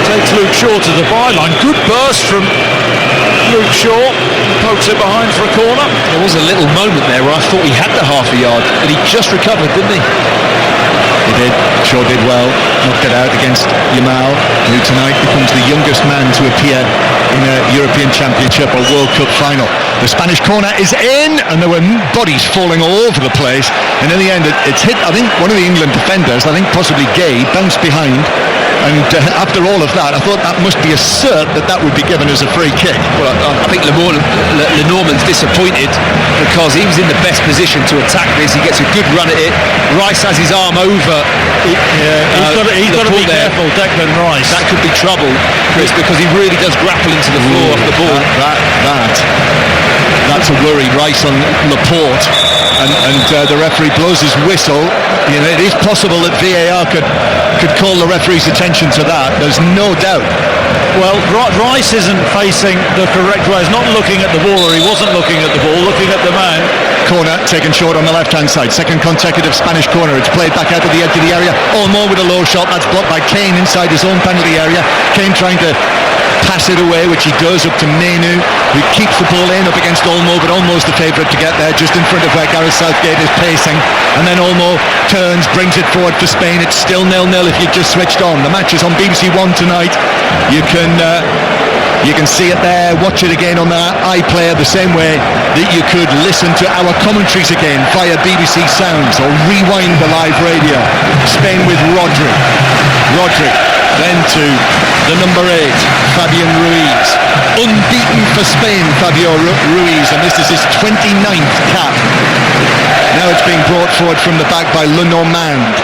takes Luke Shaw to the byline. Good burst from Luke Shaw, pokes it behind for a corner. There was a little moment there where I thought he had the half a yard, but he just recovered, didn't he? He did. Shaw did well, knocked it out against Yamal, who tonight becomes the youngest man to appear in a European Championship or World Cup final. The Spanish corner is in, and there were bodies falling all over the place, and in the end it's hit, I think, one of the England defenders, I think possibly Gay, bounced behind, and after all of that I thought that must be a cert that would be given as a free kick. Well, I think Lenormand's disappointed because he was in the best position to attack this. He gets a good run at it. Rice has his arm over. He's got to be careful, Declan Rice. That could be trouble, Chris, because he really does grapple into the floor off the ball. That's a worry. Rice on Laporte, and the referee blows his whistle. You know, it is possible that VAR could call the referee's attention to that. There's no doubt. Well, Rice isn't facing the correct way. He's not looking at the ball, or he wasn't looking at the ball, looking at the man. Corner taken short on the left-hand side. Second consecutive Spanish corner. It's played back out to the edge of the area. Olmo with a low shot. That's blocked by Kane inside his own penalty area. Kane trying to pass it away, which he does up to Menu, who keeps the ball in up against Olmo, but Olmo's the favourite to get there, just in front of where Gareth Southgate is pacing. And then Olmo turns, brings it forward for Spain. It's still 0-0 if you've just switched on. The match is on BBC One tonight. You can see it there, watch it again on the iPlayer, the same way that you could listen to our commentaries again via BBC Sounds or rewind the live radio. Spain with Rodri, then to the number 8, Fabian Ruiz. Unbeaten for Spain, Fabio Ruiz, and this is his 29th cap. Now it's being brought forward from the back by Lenormand.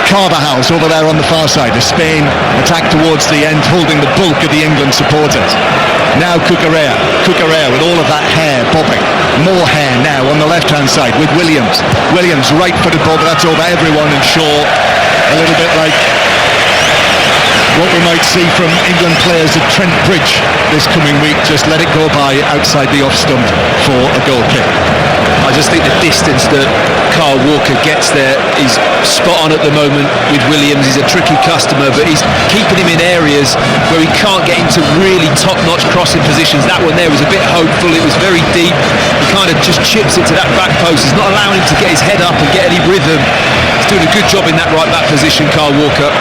Carvajal's over there on the far side as Spain attack towards the end, holding the bulk of the England supporters. Now Cucurella with all of that hair bobbing. More hair now on the left-hand side with Williams. Williams right-footed ball, but that's over everyone, and Shaw a little bit like what we might see from England players at Trent Bridge this coming week. Just let it go by outside the off stump for a goal kick. I just think the distance that Kyle Walker gets there is spot on at the moment with Williams. He's a tricky customer, but he's keeping him in areas where he can't get into really top-notch crossing positions. That one there was a bit hopeful. It was very deep. He kind of just chips it to that back post. He's not allowing him to get his head up and get any rhythm. He's doing a good job in that right back position, Kyle Walker.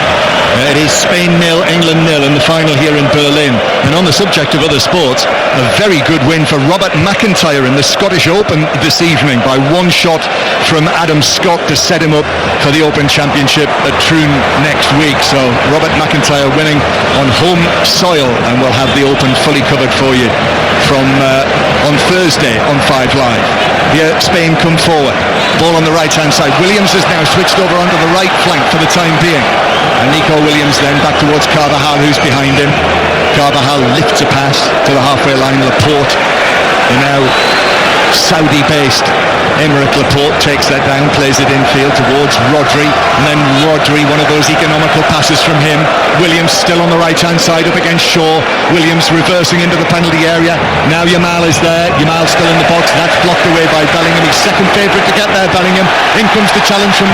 It is Spain 0, England 0 in the final here in Berlin. And on the subject of other sports, a very good win for Robert McIntyre in the Scottish Open this evening by one shot from Adam Scott to set him up for the Open Championship at Troon next week. So Robert McIntyre winning on home soil, and we'll have the Open fully covered for you from on Thursday on 5 Live. Here Spain come forward, ball on the right hand side. Williams has now switched over onto the right flank for the time being, and Nico Williams then back towards Carvajal, who's behind him. Carvajal lifts a pass to the halfway line. Laporte, the now Saudi-based Aymeric Laporte, takes that down, plays it infield towards Rodri, and then Rodri, one of those economical passes from him. Williams still on the right-hand side up against Shaw. Williams reversing into the penalty area. Now Yamal is there. Yamal still in the box. That's blocked away by Bellingham. He's second favourite to get there, Bellingham. In comes the challenge from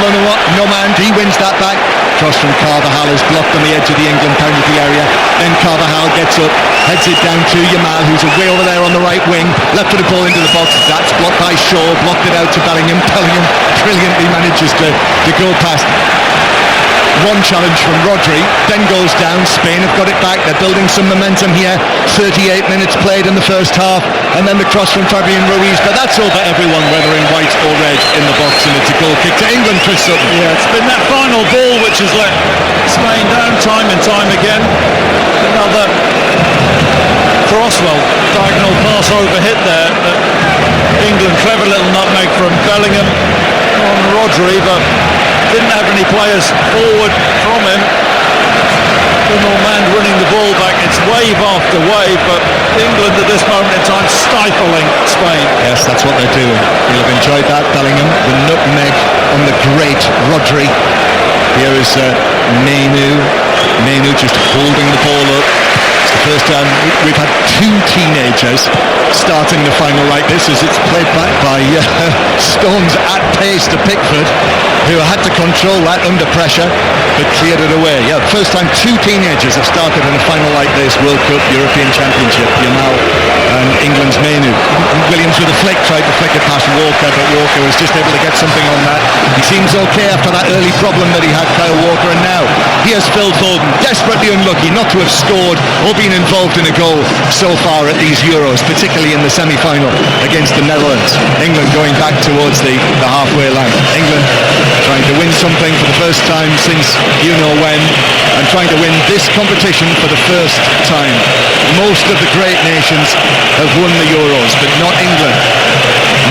Nomand. He wins that back. Cross from Carvajal is blocked on the edge of the England penalty area. Then Carvajal gets up, heads it down to Yamal, who's away over there on the right wing. Left for the ball into the box. That's blocked by Shaw. Blocked it out to Bellingham. Bellingham brilliantly manages to go past. One challenge from Rodri, then goes down. Spain have got it back. They're building some momentum here. 38 minutes played in the first half, and then the cross from Fabian Ruiz, but that's over everyone, whether in white or red, in the box, and it's a goal kick to England. Chris Sutton. Yeah, it's been that final ball which has let Spain down time and time again. Another Crosswell diagonal pass over hit there. England, clever little nutmeg from Bellingham on Rodri, but didn't have any players forward from him. The Normand winning the ball back. It's wave after wave, but England at this moment in time stifling Spain. Yes, that's what they're doing. You'll have enjoyed that, Bellingham. The nutmeg on the great Rodri. Here is Menu just holding the ball up. It's the first time we've had two teenagers starting the final like this, as it's played back by Stones at pace to Pickford, who had to control that under pressure but cleared it away. Yeah, first time two teenagers have started in a final like this, World Cup, European Championship. Yamal and England's Menu. Williams with a flick tried to flick it past Walker, but Walker was just able to get something on that. He seems okay after that early problem that he had, Kyle Walker, and now here's Phil Foden, desperately unlucky not to have scored or been involved in a goal so far at these Euros, particularly in the semi-final against the Netherlands. England going back towards the halfway line. England trying to win something for the first time since you know when, and trying to win this competition for the first time. Most of the great nations have won the Euros, but not England.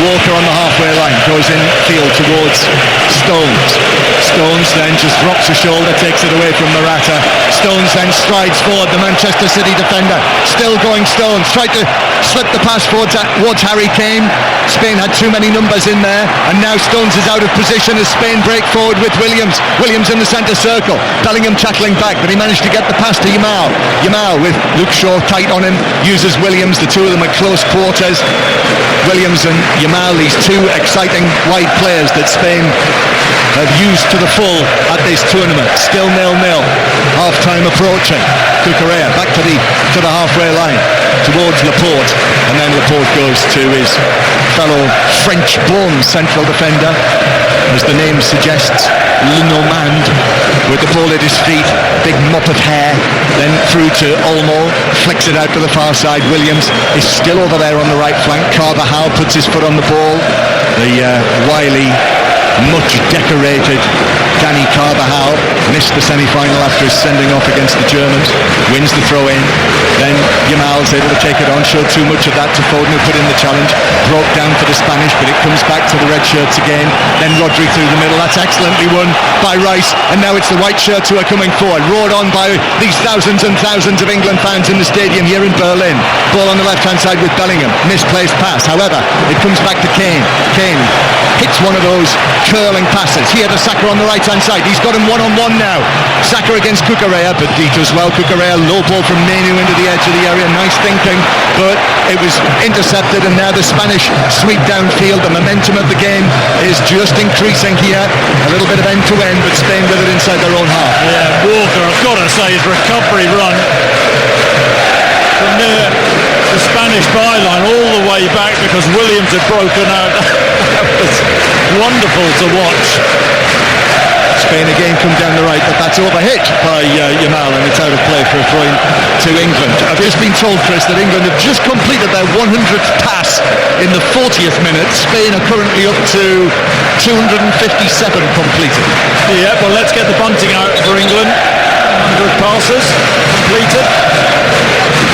Walker on the halfway line goes in field towards Stones. Stones then just drops a shoulder, takes it away from Morata. Stones then strides forward, the Manchester City defender. Still going Stones, tried to slip the pass towards Harry Kane. Spain had too many numbers in there, and now Stones is out of position as Spain break forward with Williams. Williams in the centre circle. Bellingham tackling back, but he managed to get the pass to Yamal. Yamal with Luke Shaw tight on him, uses Williams, the two of them at close quarters. Williams and Yamal, these two exciting wide players that Spain have used to the full at this tournament. Still 0-0. Half-time approaching. Cucurella back to the halfway line towards Laporte, and then Laporte goes to his fellow French-born central defender, as the name suggests, Le Normand, with the ball at his feet, big mop of hair, then through to Olmo, flicks it out to the far side. Williams is still over there on the right flank. Carvajal puts his foot on the ball. The wily, much decorated Danny Carvajal missed the semi-final after his sending off against the Germans, wins the throw-in. Then Yamal's able to take it on, showed too much of that to Foden, who put in the challenge, broke down for the Spanish, but it comes back to the red shirts again. Then Rodri through the middle, that's excellently won by Rice, and now it's the white shirts who are coming forward, roared on by these thousands and thousands of England fans in the stadium here in Berlin. Ball on the left-hand side with Bellingham, misplaced pass, however, it comes back to Kane. Kane hits one of those curling passes. He had a Saka on the right-hand side. He's got him one-on-one now. Saka against Cucurella, but he does well. Cucurella, low ball from Menu into the edge of the area. Nice thinking, but it was intercepted, and now the Spanish sweep downfield. The momentum of the game is just increasing here. A little bit of end-to-end, but Spain with it inside their own half. Yeah, Walker, I've got to say, his recovery run from near the Spanish byline all the way back, because Williams had broken out. That was wonderful to watch. Spain again come down the right, but that's overhit by Yamal, and it's out of play for a throw to England. I've just been told, Chris, that England have just completed their 100th pass in the 40th minute. Spain are currently up to 257 completed. Yeah, well, let's get the bunting out for England. 100 passes completed.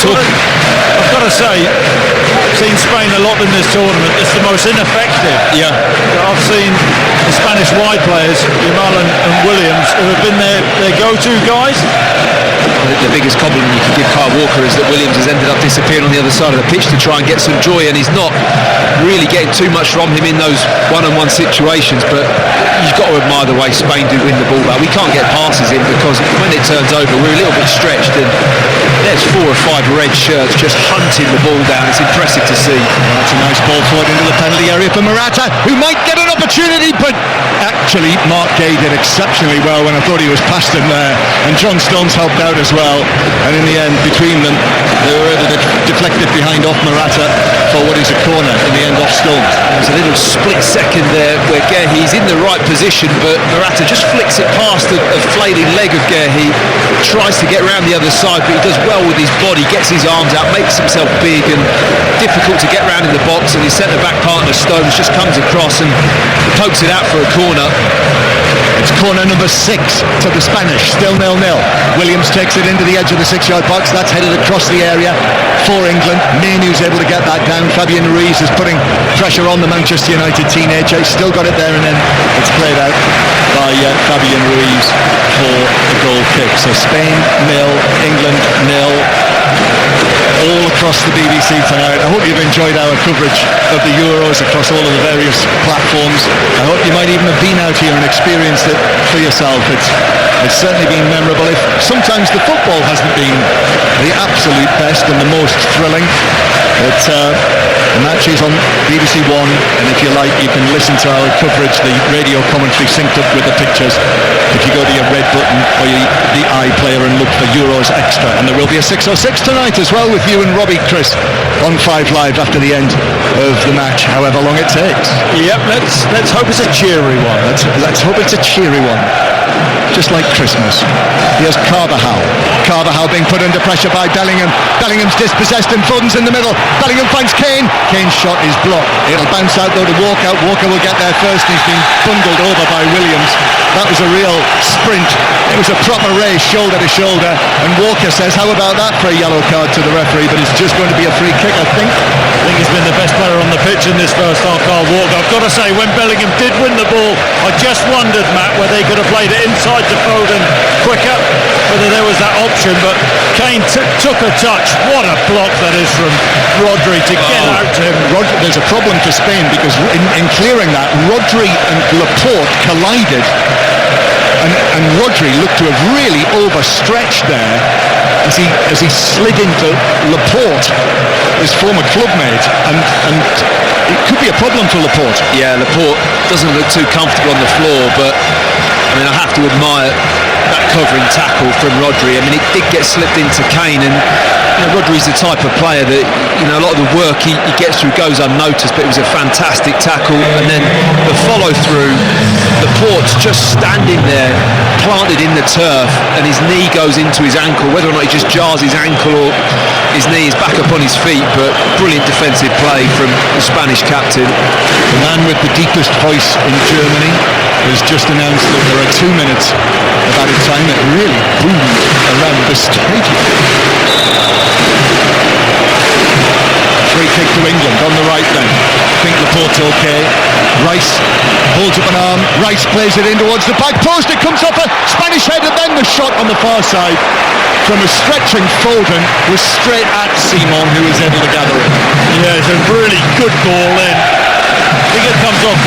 I've got to say, I've seen Spain a lot in this tournament. It's the most ineffective. Yeah. I've seen the Spanish wide players, Yamal and Williams, who have been their go-to guys. The biggest compliment you can give Kyle Walker is that Williams has ended up disappearing on the other side of the pitch to try and get some joy, and he's not really getting too much from him in those one-on-one situations. But you've got to admire the way Spain do win the ball back. We can't get passes in because when it turns over, we're a little bit stretched, and there's 4 or 5 red shirts just hunting the ball down. It's impressive to see. Well, that's a nice ball forward into the penalty area for Morata, who might get an opportunity, but actually Mark Gay did exceptionally well when I thought he was past him there, and John Stones helped out as well, and in the end between them they were able to deflect it behind off Morata for what is a corner, in the end off Stones. There's a little split second there where Guehi's in the right position, but Morata just flicks it past a flailing leg of Guehi, tries to get around the other side, but he does well with his body, gets his arms out, makes himself big and difficult to get around in the box, and his centre-back partner Stones just comes across and pokes it out for a corner. It's corner number 6 to the Spanish, still 0-0. Williams takes it into the edge of the 6-yard box. That's headed across the area for England. Mainoo's able to get that down. Fabian Ruiz is putting pressure on the Manchester United teenager. He's still got it there, and then it's played out by Fabian Ruiz for the goal kick. So Spain 0, England 0. All across the BBC tonight. I hope you've enjoyed our coverage of the Euros across all of the various platforms. I hope you might even have been out here and experienced it for yourself. It's certainly been memorable. If sometimes the football hasn't been the absolute best and the most thrilling, but the match is on BBC One, and if you like, you can listen to our coverage, the radio commentary synced up with the pictures. If you go to your red button or the iPlayer and look for Euros Extra, and there will be a 606 tonight as well with you and Robbie, Chris, on 5 Live after the end of the match, however long it takes. Yep, let's hope it's a cheery one. Let's hope it's a cheery one. Just like Christmas. Here's Carvajal. Carvajal being put under pressure by Bellingham. Bellingham's dispossessed and Foden's in the middle. Bellingham finds Kane. Kane's shot is blocked. It'll bounce out though to Walker. Walker will get there first, and he's been bundled over by Williams. That was a real sprint. It was a proper race, shoulder to shoulder, and Walker says, how about that for a yellow card to the referee? But it's just going to be a free kick, I think. I think he's been the best player on the pitch in this first half, Kyle Walker. I've got to say, when Bellingham did win the ball, I just wondered, Matt, whether they could have played it inside to Foden quicker, whether there was that option, but Kane took a touch. What a block that is from Rodri to get out to him. There's a problem for Spain because in clearing that, Rodri and Laporte collided, and Rodri looked to have really overstretched there as he slid into Laporte, his former clubmate, and it could be a problem for Laporte. Yeah, Laporte doesn't look too comfortable on the floor, but I mean, I have to admire that covering tackle from Rodri. I mean, it did get slipped into Kane, and Rodri's the type of player that a lot of the work he gets through goes unnoticed, but it was a fantastic tackle. And then the follow through, Laporte's just standing there planted in the turf, and his knee goes into his ankle. Whether or not he just jars his ankle or his knee is back up on his feet, but brilliant defensive play from the Spanish captain. The man with the deepest voice in Germany has just announced that there are 2 minutes of added time. That really boomed around the stadium. Free kick to England on the right then. I think Laporte's okay. Rice holds up an arm. Rice plays it in towards the back post. It comes off a Spanish head, and then the shot on the far side from a stretching Foden was straight at Simon, who was able to gather it. Yeah, it's a really good ball in. I think it comes off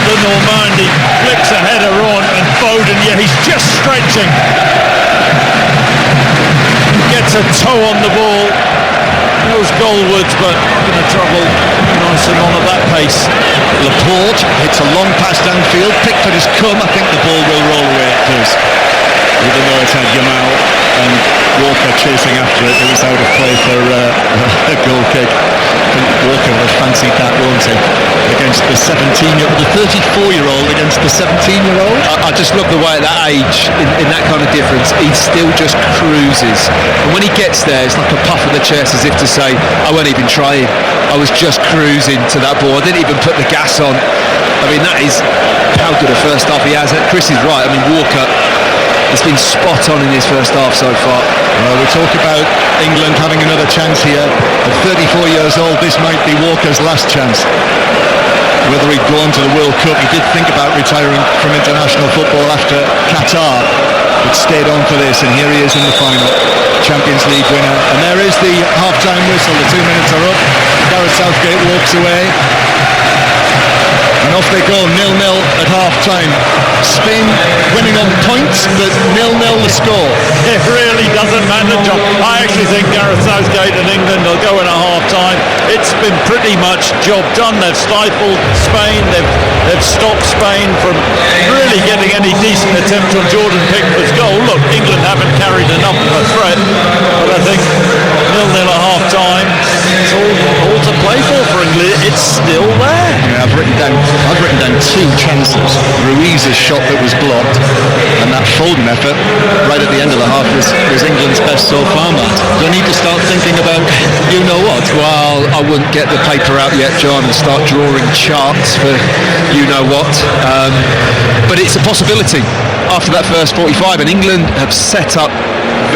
the Normandy, flicks a header on, and Foden, he's just stretching. Gets a toe on the ball. Those goalwards, but in a trouble nice and on at that pace. Laporte hits a long pass downfield. Pickford has come. I think the ball will roll away. It does. Even though it's had Yamal and Walker Walker chasing after it. It was out of play for a goal kick. I think Walker would have fancied that, won't he? Against the 34-year-old against the 17-year-old. I just love the way at that age, in that kind of difference, he still just cruises. And when he gets there, it's like a puff of the chest, as if to say, I wasn't even trying. I was just cruising to that ball. I didn't even put the gas on. I mean, that is how good a first half he has. Chris is right. I mean, Walker has been spot on in his first half so far. Well, we talk about England having another chance here. At 34 years old, this might be Walker's last chance. Whether he'd go on to the World Cup, he did think about retiring from international football after Qatar, but stayed on for this, and here he is in the final. Champions League winner. And there is the half-time whistle. The 2 minutes are up. Gareth Southgate walks away. And off they go, 0-0 at half-time. Spain winning on points, but 0-0 the score. It really doesn't matter, John. I actually think Gareth Southgate and England will go in at half-time. It's been pretty much job done. They've stifled Spain. They've stopped Spain from really getting any decent attempt on Jordan Pickford's goal. Look, England haven't carried enough of a threat, but I think 0-0 at half-time, it's all to play for England. It's still there. Yeah, I've written down two chances. Ruiz's shot that was blocked, and that Foden effort right at the end of the half was England's best so far, Matt. Do I need to start thinking about you know what? Well, I wouldn't get the paper out yet, John, and start drawing charts for you know what. But it's a possibility after that first 45, and England have set up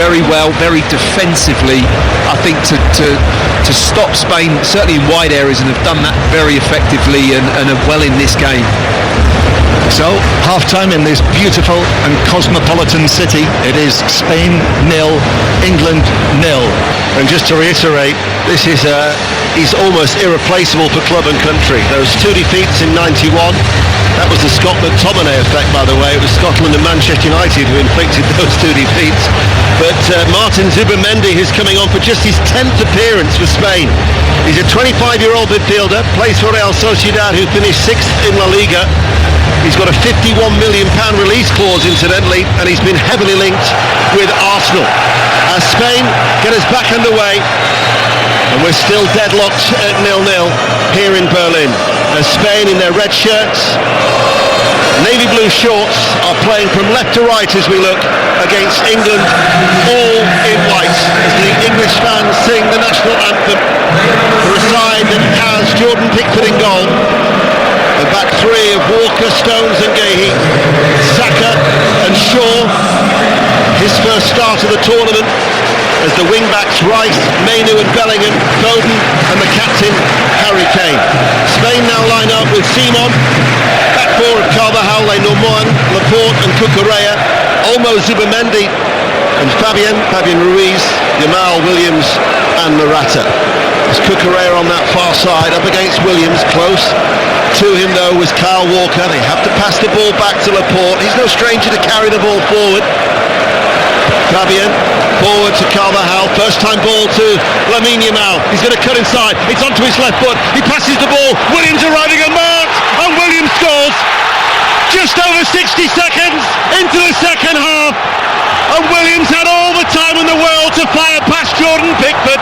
very well, very defensively, I think, to stop Spain, certainly in wide areas, and have done that very effectively and are well in this game. So, half-time in this beautiful and cosmopolitan city. It is Spain 0, England 0. And just to reiterate, this is he's almost irreplaceable for club and country. Those two defeats in 91, that was the Scott McTominay effect, by the way. It was Scotland and Manchester United who inflicted those two defeats. But Martin Zubimendi is coming on for just his 10th appearance for Spain. He's a 25-year-old midfielder, plays for Real Sociedad, who finished 6th in La Liga. He's got a £51 million release clause, incidentally, and he's been heavily linked with Arsenal. As Spain get us back underway, and we're still deadlocked at 0-0 here in Berlin. As Spain, in their red shirts, navy blue shorts, are playing from left to right as we look against England, all in white, as the English fans sing the national anthem for a side that has Jordan Pickford in goal. The back three of Walker, Stones and Gahey, Saka and Shaw. His first start of the tournament as the wing-backs Rice, Mainu and Bellingham, Foden and the captain Harry Kane. Spain now line up with Simon, back four of Carvajal, Lenormand, Laporte and Cucurella, Olmo, Zubimendi and Fabian Ruiz, Jamal, Williams and Morata. There's Cucurella on that far side, up against Williams, close to him though was Kyle Walker. They have to pass the ball back to Laporte. He's no stranger to carry the ball forward. Fabian, forward to Carvajal, first time ball to Lamine Yamal. He's going to cut inside, it's onto his left foot, he passes the ball, Williams arriving and marked, and Williams scores just over 60 seconds into the second half, and Williams had all the time in the world to fire past Jordan Pickford.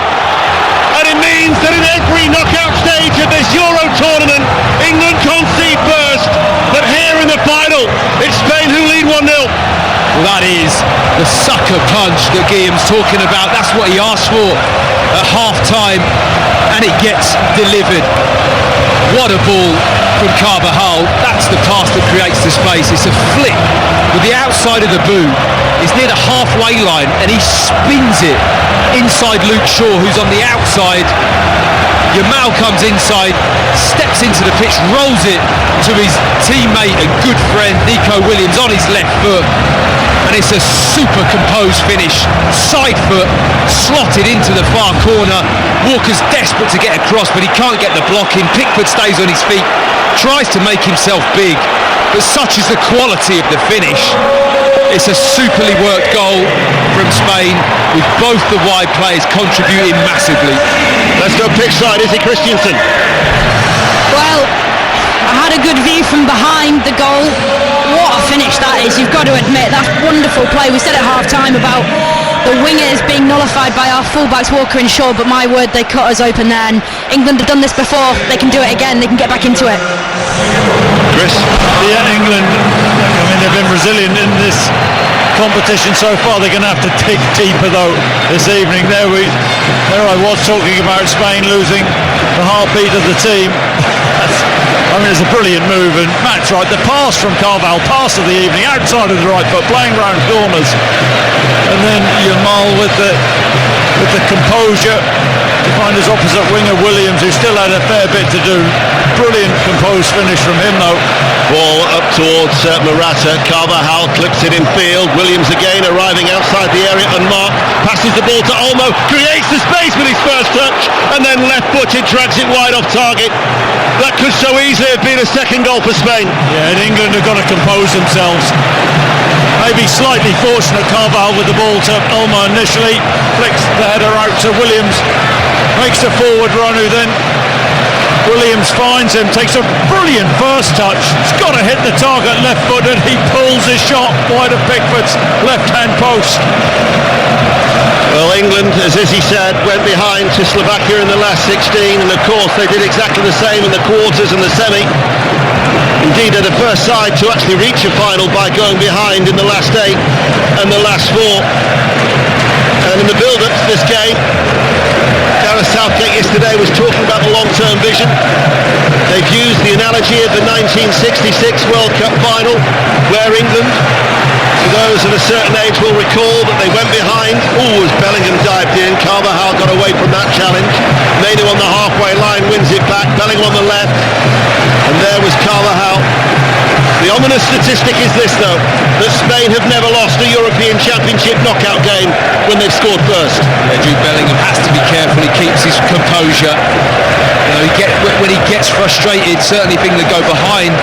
And it means that in every knockout stage of this Euro tournament, England concede first, but here in the final, it's Spain who lead 1-0. Well, that is the sucker punch that Guillaume's talking about. That's what he asked for at half-time, and it gets delivered. What a ball from Carvajal. That's the pass that creates the space. It's a flick with the outside of the boot. He's near the halfway line and he spins it inside Luke Shaw, who's on the outside. Yamal comes inside, steps into the pitch, rolls it to his teammate and good friend Nico Williams on his left foot, and it's a super composed finish. Side foot slotted into the far corner. Walker's desperate to get across, but he can't get the block in. Pickford stays on his feet, tries to make himself big, but such is the quality of the finish. It's a superly worked goal from Spain, with both the wide players contributing massively. Let's go pitch side, Izzy Christiansen. Well, I had a good view from behind the goal. What a finish that is, you've got to admit. That's wonderful play. We said at half-time about the the wingers being nullified by our fullbacks Walker and Shaw, but my word, they cut us open there, and England have done this before. They can do it again, they can get back into it. Chris? Yeah, England, I mean, they've been resilient in this competition so far. They're going to have to dig deeper though this evening. There I was talking about Spain losing the heartbeat of the team. I mean, it's a brilliant move, and Matt's right. The pass from Carvalho, pass of the evening, outside of the right foot, playing round corners, and then Yamal with the composure to find his opposite winger Williams, who still had a fair bit to do. Brilliant composed finish from him though. Ball up towards Morata. Carvajal clips it in field. Williams again arriving outside the area unmarked. Passes the ball to Olmo. Creates the space with his first touch, and then left-footed drags it wide off target. That could so easily have been a second goal for Spain. Yeah, and England have got to compose themselves. Maybe slightly fortunate, Carvalho with the ball to Olmo initially. Flicks the header out to Williams. Makes the forward run, who then Williams finds him, takes a brilliant first touch. He's got to hit the target left-footed. He pulls his shot wide of Pickford's left-hand post. Well, England, as Izzy said, went behind to Slovakia in the last 16, and of course they did exactly the same in the quarters and the semi. Indeed, they're the first side to actually reach a final by going behind in the last 8 and the last 4. And in the build-up to this game, Gareth Southgate yesterday was talking about the long-term vision. They've used the analogy of the 1966 World Cup final, where England, for those of a certain age, will recall that they went behind. As Bellingham dived in, Carvajal got away from that challenge. Mainu on the halfway line wins it back, Bellingham on the left, and there was Carvajal. The ominous statistic is this though, that Spain have never lost a European Championship knockout game when they've scored first. Jude Bellingham has to be careful, he keeps his composure. You know, when he gets frustrated, certainly if England go behind,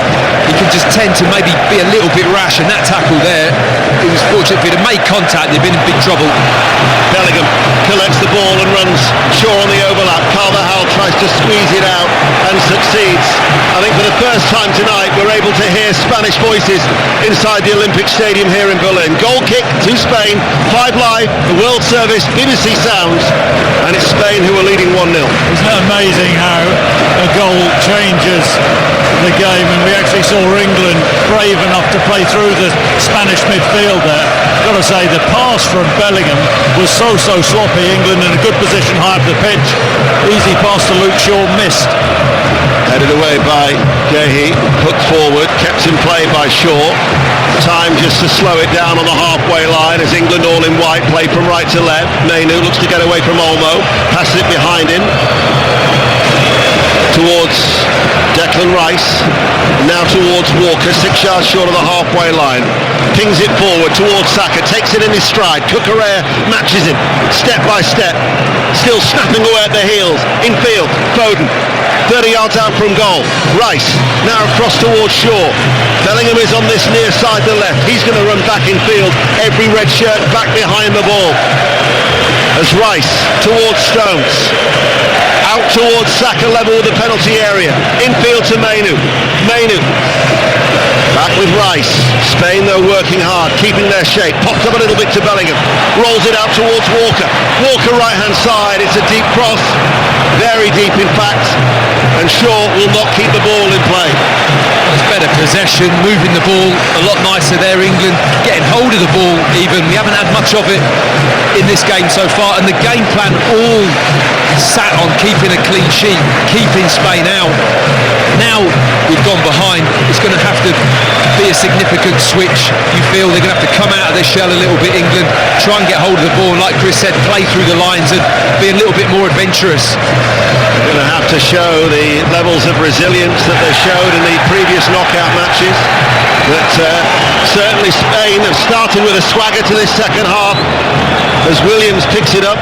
he can just tend to maybe be a little bit rash, and that tackle there, it was fortunate. If he'd have made contact, they'd been in big trouble. Bellingham collects the ball and runs Shaw on the overlap. Carvajal tries to squeeze it out and succeeds. I think for the first time tonight we're able to hear Spanish voices inside the Olympic Stadium here in Berlin. Goal kick to Spain, 5 Live, the World Service, BBC Sounds, and it's Spain who are leading 1-0. Isn't it amazing how a goal changes the game? And we actually saw England brave enough to play through the Spanish midfield there. Got to say, the pass from Bellingham was so sloppy. England in a good position high up the pitch. Easy pass to Luke Shaw, missed. Headed away by Gehi, put forward, kept in play by Shaw. Time just to slow it down on the halfway line as England all in white play from right to left. Mainu looks to get away from Olmo, passes it behind him towards Declan Rice, now towards Walker, 6 yards short of the halfway line. Pings it forward towards Saka, takes it in his stride. Cucurella matches him step by step, still snapping away at the heels. Infield, Foden, 30 yards out from goal. Rice now across towards Shaw. Bellingham is on this near side to left. He's going to run back in field. Every red shirt back behind the ball. As Rice towards Stones. Out towards Saka, level with the penalty area. Infield to Mainu. Mainu back with Rice. Spain though working hard, keeping their shape. Pops up a little bit to Bellingham. Rolls it out towards Walker. Walker right hand side. It's a deep cross. Very deep in fact. And Shaw will not keep the ball in play. It's better possession, moving the ball a lot nicer there. England getting hold of the ball even. We haven't had much of it in this game so far, and the game plan all sat on keeping a clean sheet, keeping Spain out. Now we've gone behind, it's going to have to be a significant switch. You feel they're going to have to come out of their shell a little bit, England, try and get hold of the ball, and like Chris said, play through the lines and be a little bit more adventurous. They're going to have to show the levels of resilience that they showed in the previous knockout matches. But certainly Spain have started with a swagger to this second half as Williams picks it up.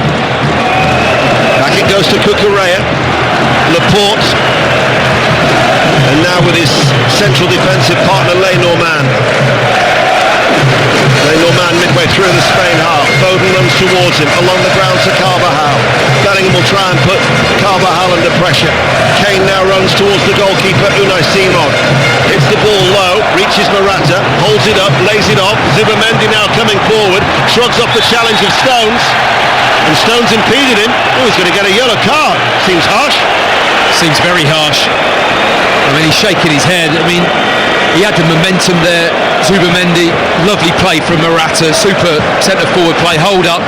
Back it goes to Cucurella. Laporte. And now with his central defensive partner Lenormand. Lenormand midway through the Spain half. Foden runs towards him along the ground to Carvajal. Bellingham will try and put Carvajal under pressure. Kane now runs towards the goalkeeper, Unai Simon. Hits the ball low, reaches Morata, holds it up, lays it off. Zubimendi now coming forward, shrugs off the challenge of Stones. And Stones impeded him. Oh, he's going to get a yellow card. Seems harsh. Seems very harsh. I mean, he's shaking his head. I mean, he had the momentum there. Zubimendi, lovely play from Morata, super centre forward play, hold up,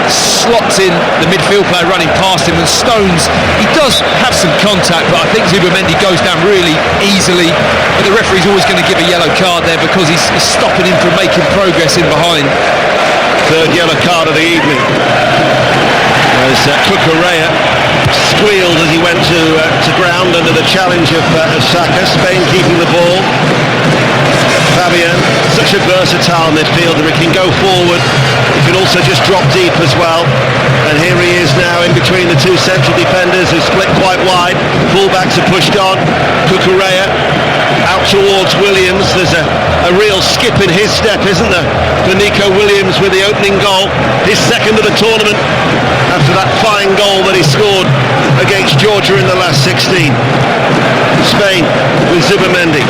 slots in the midfield player running past him, and Stones, he does have some contact, but I think Zubimendi goes down really easily. But the referee's always going to give a yellow card there because he's stopping him from making progress in behind. Third yellow card of the evening. As Cucurella squealed as he went to ground under the challenge of Saka. Spain keeping the ball. Fabian, such a versatile midfielder. He can go forward, he can also just drop deep as well. And here he is now in between the two central defenders who split quite wide. Fullbacks are pushed on. Cucurella out towards Williams. There's a real skip in his step, isn't there, for Nico Williams with the opening goal, his second of the tournament after that fine goal that he scored against Georgia in the last 16. Spain with Zubimendi.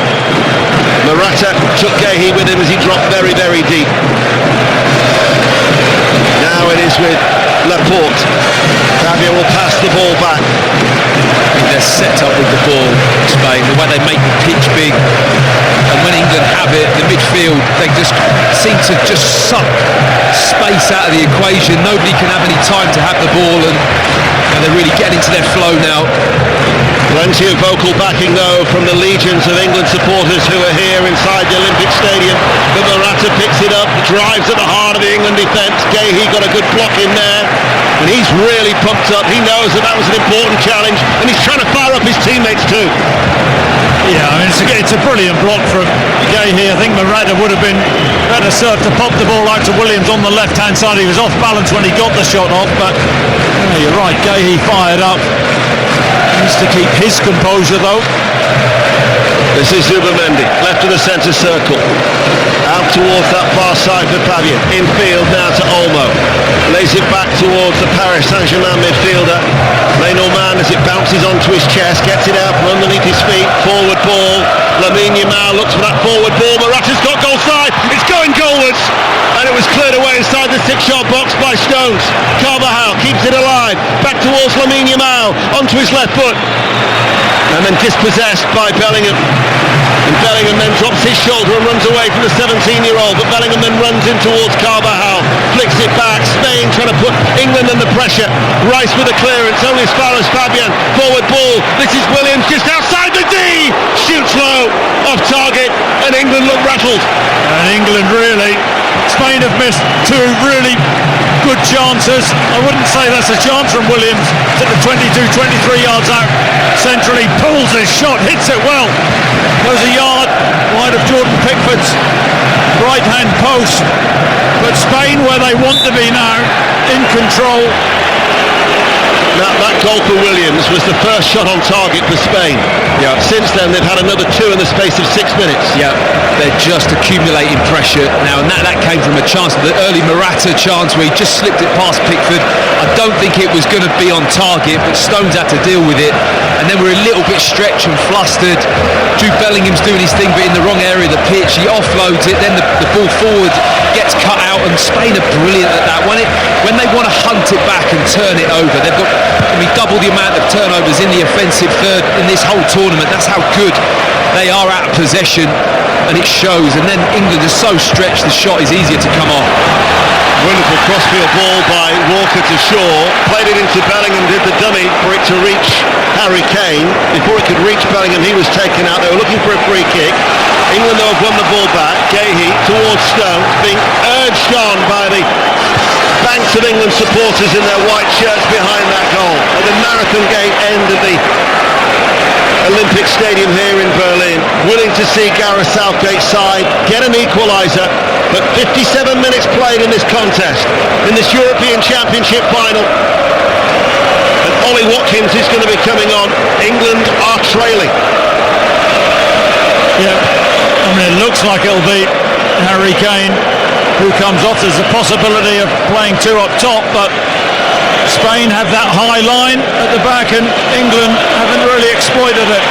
Morata took Guehi with him as he dropped very, very deep. Now it is with Laporte. Fabio will pass the ball back. I think they're set up with the ball, Spain, the way they make the pitch big. And when England have it, the midfield, they just seem to just suck space out of the equation. Nobody can have any time to have the ball, and they're really getting into their flow now. Plenty of vocal backing though from the legions of England supporters who are here inside the Olympic Stadium. But Morata picks it up, drives at the heart of the England defence. Guehi got a good block in there, and he's really pumped up. He knows that was an important challenge, and he's trying to fire up his teammates too. Yeah, I mean, it's a brilliant block from Guehi. I think Morata would have been better served to pop the ball out to Williams on the left-hand side. He was off balance when he got the shot off, but you're right, Guehi fired up. Needs to keep his composure though. This is Zubimendi, left of the centre circle. Out towards that far side for Fabian. Infield now to Olmo. Lays it back towards the Paris Saint-Germain midfielder. Lenormand as it bounces onto his chest, gets it out from underneath his feet. Forward ball. Lamine Yamal looks for that forward ball. Morata's got goal side. It's going goalwards. And it was cleared away inside the 6-yard box by Stones. Carvajal keeps it alive. Back towards Lamine Yamal. Onto his left foot. And then dispossessed by Bellingham. And Bellingham then drops his shoulder and runs away from the 17-year-old. But Bellingham then runs in towards Carvajal. Flicks it back. Spain trying to put England under pressure. Rice with a clearance. Only as far as Fabian. Forward ball. This is Williams just outside the D. Shoots low. Off target. And England look rattled. And England really... Spain have missed two really good chances. I wouldn't say that's a chance from Williams to the 22-23 yards out centrally, pulls his shot, hits it well, goes a yard wide of Jordan Pickford's right hand post. But Spain, where they want to be now, in control. Now, that goal for Williams was the first shot on target for Spain. Yeah. Since then they've had another two in the space of 6 minutes. Yeah, they're just accumulating pressure now, and that came from a chance, the early Morata chance where he just slipped it past Pickford. I don't think it was going to be on target, but Stones had to deal with it, and then we're a little bit stretched and flustered. Jude Bellingham's doing his thing, but in the wrong area of the pitch. He offloads it, then the ball forward gets cut out, and Spain are brilliant at that. When they want to hunt it back and turn it over, they've got double the amount of turnovers in the offensive third in this whole tournament. That's how good they are at possession, and it shows. And then England is so stretched, the shot is easier to come off. Wonderful crossfield ball by Walker to Shaw. Played it into Bellingham, did the dummy for it to reach Harry Kane. Before it could reach Bellingham, he was taken out. They were looking for a free kick. England, though, have won the ball back. Guehi towards Stones, being urged on by the banks of England supporters in their white shirts behind that goal. At the Marathon Gate end of the Olympic Stadium here in Berlin, willing to see Gareth Southgate's side get an equaliser. But 57 minutes played in this contest, in this European Championship final. And Ollie Watkins is going to be coming on. England are trailing. Yeah, I mean, it looks like it'll be Harry Kane who comes off. There's a possibility of playing two up top, but Spain have that high line at the back, and England haven't really exploited it.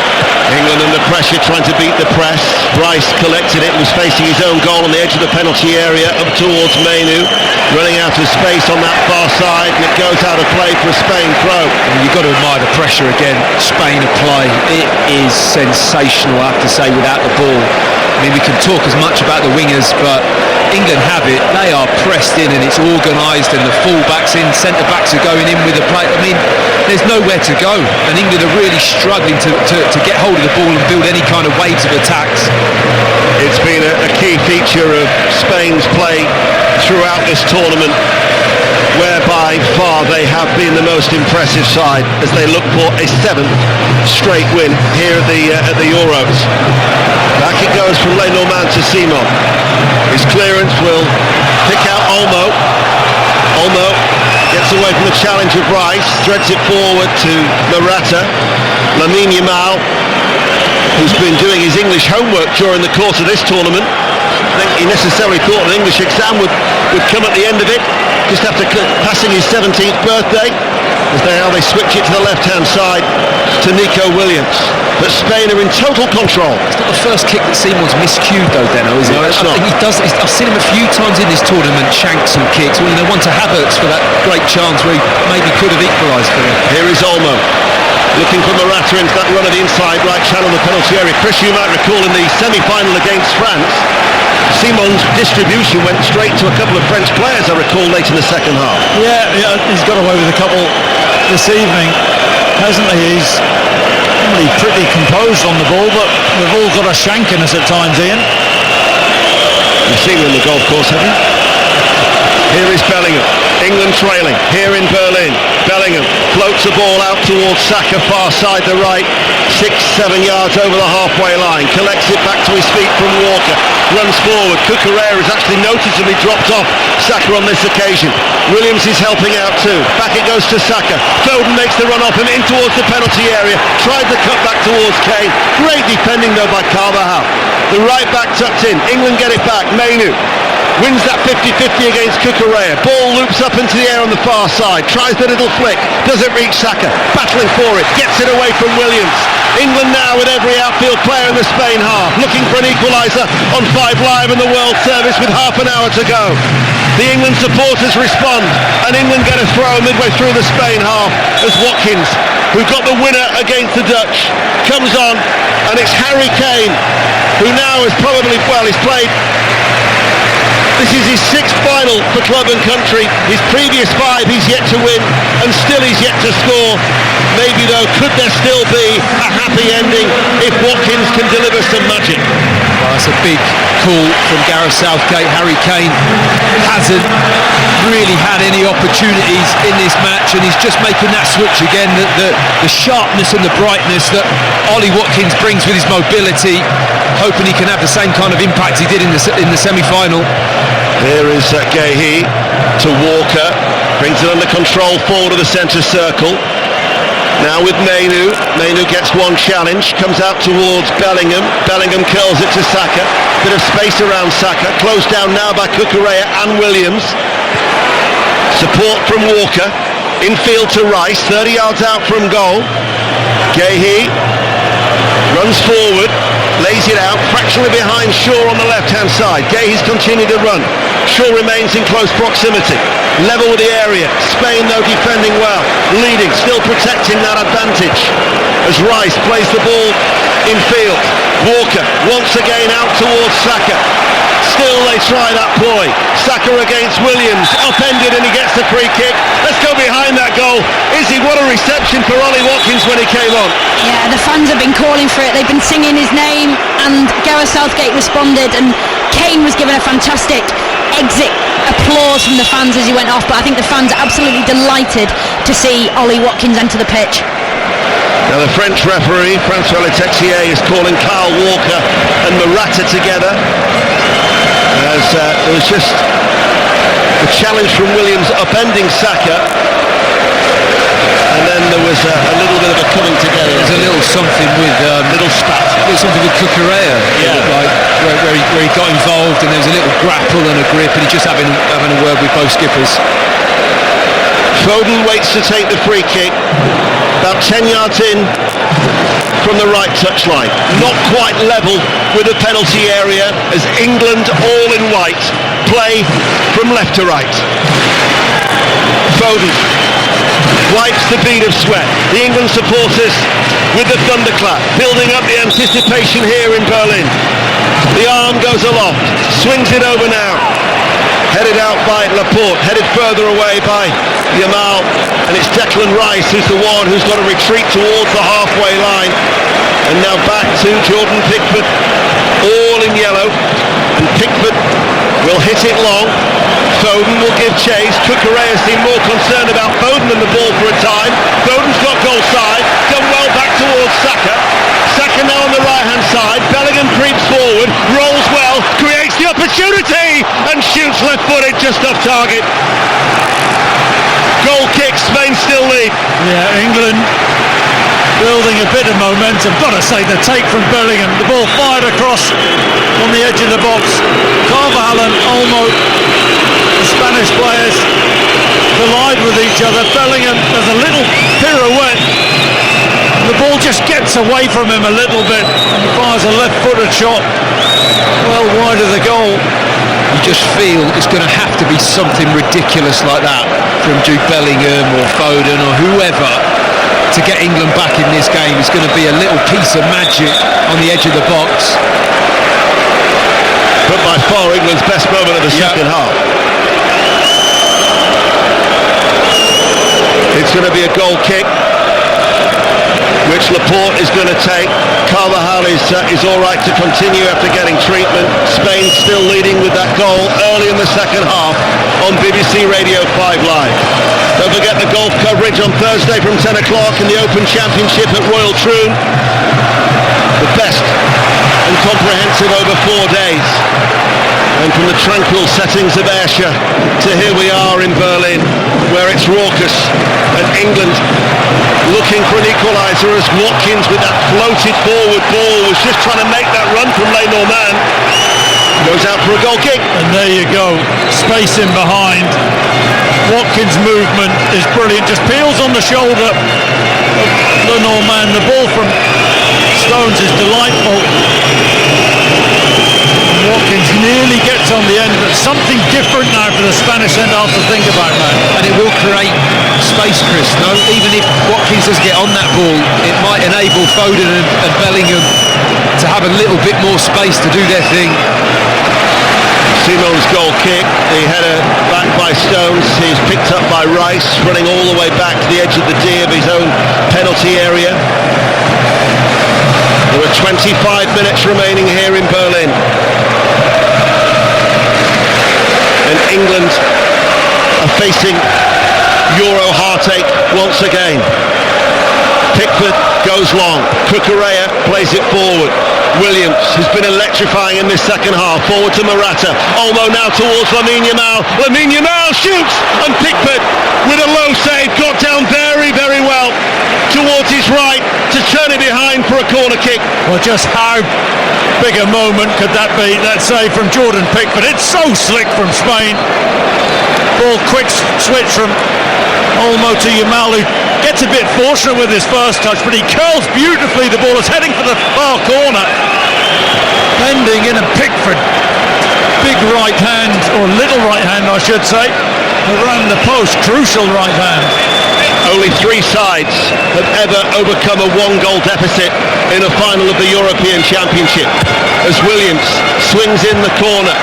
England under pressure, trying to beat the press. Rice collected it, was facing his own goal on the edge of the penalty area, up towards Mainoo, running out of space on that far side, and it goes out of play for a Spain throw. You've got to admire the pressure again Spain apply. It is sensational, I have to say, without the ball. I mean, we can talk as much about the wingers, but England have it. They are pressed in and it's organised, and the full-backs in, centre-backs are going in with the play. I mean, there's nowhere to go, and England are really struggling to get hold of the ball and build any kind of waves of attacks. It's been a key feature of Spain's play throughout this tournament, whereby far they have been the most impressive side as they look for a 7th straight win here at the Euros. Back it goes from Lenormand to Simon. His clearance will pick out Olmo. Olmo gets away from the challenge of Rice, threads it forward to Morata. Lamine Yamal, who's been doing his English homework during the course of this tournament. I think he necessarily thought an English exam would come at the end of it, just after passing his 17th birthday, as they switch it to the left-hand side to Nico Williams. But Spain are in total control. It's not the first kick that Simon's miscued though, Deno, is it? No, it's not. He does. I've seen him a few times in this tournament shank some kicks. Well, one to Havertz for that great chance where he maybe could have equalised for him. Here is Olmo, looking for Morata into that run of the inside right channel of the penalty area. Chris, you might recall in the semi-final against France, Simon's distribution went straight to a couple of French players, I recall, late in the second half. Yeah, he's got away with a couple this evening, hasn't he? He's normally pretty composed on the ball, but we've all got a shank in us at times, Ian. You've seen him on the golf course, have you? Here is Bellingham. England trailing here in Berlin. Bellingham floats the ball out towards Saka, far side the right, 6-7 yards over the halfway line, collects it back to his feet from Walker, runs forward. Cucurella has actually noticeably dropped off Saka on this occasion. Williams is helping out too. Back it goes to Saka. Foden makes the run off him in towards the penalty area, tried the cut back towards Kane. Great defending though by Carvajal. The right back tucked in. England get it back. Mainoo wins that 50-50 against Cucurella. Ball loops up into the air on the far side. Tries the little flick. Doesn't reach Saka. Battling for it. Gets it away from Williams. England now with every outfield player in the Spain half. Looking for an equaliser on 5 Live in the World Service with half an hour to go. The England supporters respond, and England get a throw midway through the Spain half as Watkins, who got the winner against the Dutch, comes on, and it's Harry Kane, who now is probably, he's played. This is his 6th final for club and country. His previous 5 he's yet to win, and still he's yet to score. Maybe though, could there still be a happy ending if Watkins can deliver some magic? Well, that's a big call from Gareth Southgate. Harry Kane hasn't really had any opportunities in this match, and he's just making that switch again. The sharpness and the brightness that Ollie Watkins brings with his mobility, hoping he can have the same kind of impact he did in the semi-final. Here is Guéhi to Walker, brings it under control forward of the centre circle. Now with Mainoo. Mainoo gets one challenge, comes out towards Bellingham. Bellingham curls it to Saka. Bit of space around Saka, closed down now by Cucurella and Williams. Support from Walker, infield to Rice, 30 yards out from goal. Guéhi runs forward, lays it out, fractionally behind Shaw on the left-hand side. Guéhi's continued to run. Shaw remains in close proximity. Level with the area. Spain, though, defending well. Leading, still protecting that advantage. As Rice plays the ball in field. Walker once again out towards Saka. Still they try that ploy. Saka against Williams. Upended and he gets the free kick. Let's go behind that goal. Izzy, what a reception for Ollie Watkins when he came on. Yeah, the fans have been calling for it. They've been singing his name, and Gareth Southgate responded, and Kane was given a fantastic exit applause from the fans as he went off. But I think the fans are absolutely delighted to see Ollie Watkins enter the pitch. Now the French referee, Francois Letexier, is calling Kyle Walker and Morata together, as there was just the challenge from Williams upending Saka, and then there was a little bit of a coming together. There's a little something with little spat. Something with Cucurella, like where he got involved, and there was a little grapple and a grip, and he's just having a word with both skippers. Foden waits to take the free kick, about 10 yards in from the right touchline. Not quite level with the penalty area as England, all in white, play from left to right. Foden wipes the bead of sweat. The England supporters with the thunderclap, building up the anticipation here in Berlin. The arm goes aloft, swings it over now. Headed out by Laporte, headed further away by Yamal, and it's Declan Rice who's the one who's got to retreat towards the halfway line. And now back to Jordan Pickford, all in yellow, and Pickford will hit it long. Foden will give chase. Cucurella seemed more concerned about Foden than the ball for a time. Foden's got goal side, done well back towards Saka. Saka now on the right hand side. Bellingham creeps forward, rolls well, creates the opportunity and shoots left footed just off target. Goal kick, Spain still lead. Yeah, England building a bit of momentum. Got to say, the take from Bellingham, the ball fired across on the edge of the box. Carvajal and Olmo, the Spanish players, collide with each other. Bellingham does a little pirouette. The ball just gets away from him a little bit and fires a left-footed shot well wide of the goal. You just feel it's going to have to be something ridiculous like that from Jude Bellingham or Foden or whoever to get England back in this game. It's going to be a little piece of magic on the edge of the box. But by far England's best moment of the second half. It's going to be a goal kick, which Laporte is going to take. Carvajal is all right to continue after getting treatment. Spain still leading with that goal early in the second half on BBC Radio 5 Live. Don't forget the golf coverage on Thursday from 10 o'clock in the Open Championship at Royal Troon. The best and comprehensive over 4 days. And from the tranquil settings of Ayrshire to here we are in Berlin, where it's raucous, and England looking for an equaliser as Watkins with that floated forward ball was just trying to make that run from Le Normand. Goes out for a goal kick. And there you go, space in behind. Watkins' movement is brilliant, just peels on the shoulder of Le Normand. The ball from Stones is delightful. Watkins nearly gets on the end, but something different now for the Spanish end half to think about now. And it will create space, Chris. No, even if Watkins does get on that ball, it might enable Foden and Bellingham to have a little bit more space to do their thing. Simon's goal kick, the header back by Stones. He's picked up by Rice, running all the way back to the edge of the D of his own penalty area. There are 25 minutes remaining here in Berlin. And England are facing Euro heartache once again. Pickford goes long. Cucurella plays it forward. Williams has been electrifying in this second half. Forward to Morata. Olmo now towards Lamine Yamal. Lamine Yamal shoots, and Pickford with a low save got down very, very well towards his right to turn it behind for a corner kick. Well, just how big a moment could that be? That save from Jordan Pickford. It's so slick from Spain. Ball quick switch from Olmo to Yamal, who gets a bit fortunate with his first touch, but he curls beautifully. The ball is heading for the far corner. Bending in, and Pickford, big right hand, or little right hand I should say, around the post, crucial right hand. Only 3 sides have ever overcome a 1-goal deficit in a final of the European Championship. As Williams swings in the corner,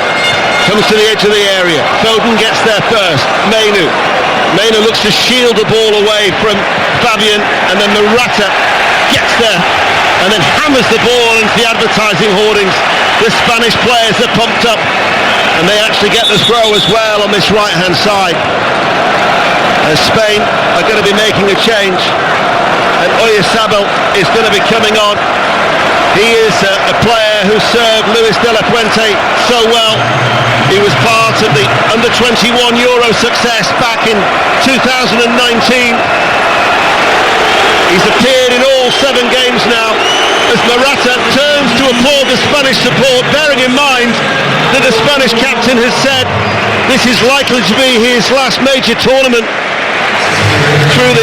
comes to the edge of the area. Foden gets there first. Menu looks to shield the ball away from Fabian, and then Morata gets there and then hammers the ball into the advertising hoardings. The Spanish players are pumped up, and they actually get the throw as well on this right hand side. And Spain are going to be making a change, and Oyarzabal is going to be coming on. He is a player who served Luis de la Fuente so well. He was part of the under-21 Euro success back in 2019. He's appeared in all 7 games now as Morata turns to applaud the Spanish support, bearing in mind that the Spanish captain has said this is likely to be his last major tournament through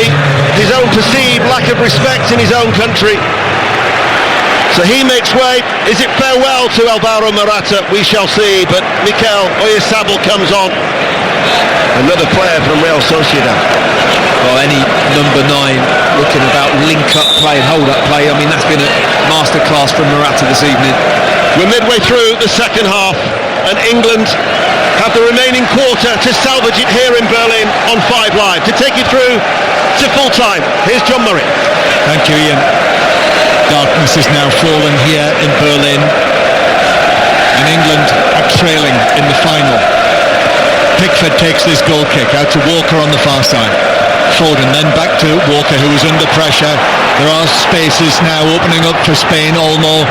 his own perceived lack of respect in his own country. So he makes way. Is it farewell to Alvaro Morata? We shall see. But Mikel Oyarzabal comes on. Another player from Real Sociedad. Well, any number 9 looking about link-up play and hold-up play. I mean, that's been a masterclass from Morata this evening. We're midway through the second half, and England have the remaining quarter to salvage it here in Berlin on 5 Live. To take you through to full time, here's John Murray. Thank you, Ian. Darkness is now fallen here in Berlin, and England are trailing in the final. Pickford takes this goal kick out to Walker on the far side. Foden then back to Walker, who is under pressure. There are spaces now opening up for Spain. Olmo,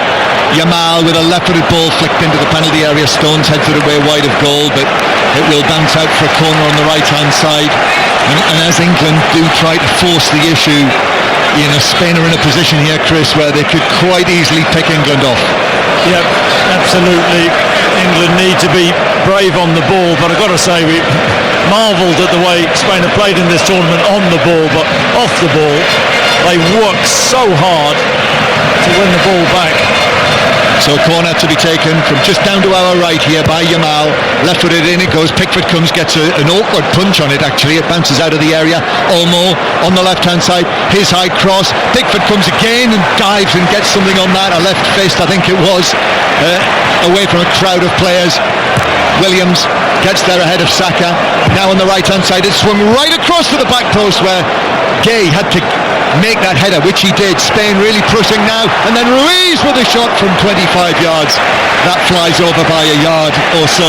Yamal with a left-footed ball flicked into the penalty area. Stones heads it away wide of goal, but it will bounce out for a corner on the right-hand side. And as England do try to force the issue, Spain are in a position here, Chris, where they could quite easily pick England off. Yep, absolutely. England need to be brave on the ball, but I've got to say we marvelled at the way Spain have played in this tournament on the ball, but off the ball they worked so hard to win the ball back. So corner to be taken from just down to our right here by Yamal. Left-footed in it goes. Pickford comes, gets an awkward punch on it actually. It bounces out of the area. Olmo on the left-hand side. His high cross. Pickford comes again and dives and gets something on that. A left fist, I think it was. Away from a crowd of players. Williams gets there ahead of Saka. Now on the right-hand side. It swung right across to the back post where Gay had to make that header, which he did. Spain really pushing now, and then Ruiz with a shot from 25 yards. That flies over by a yard or so.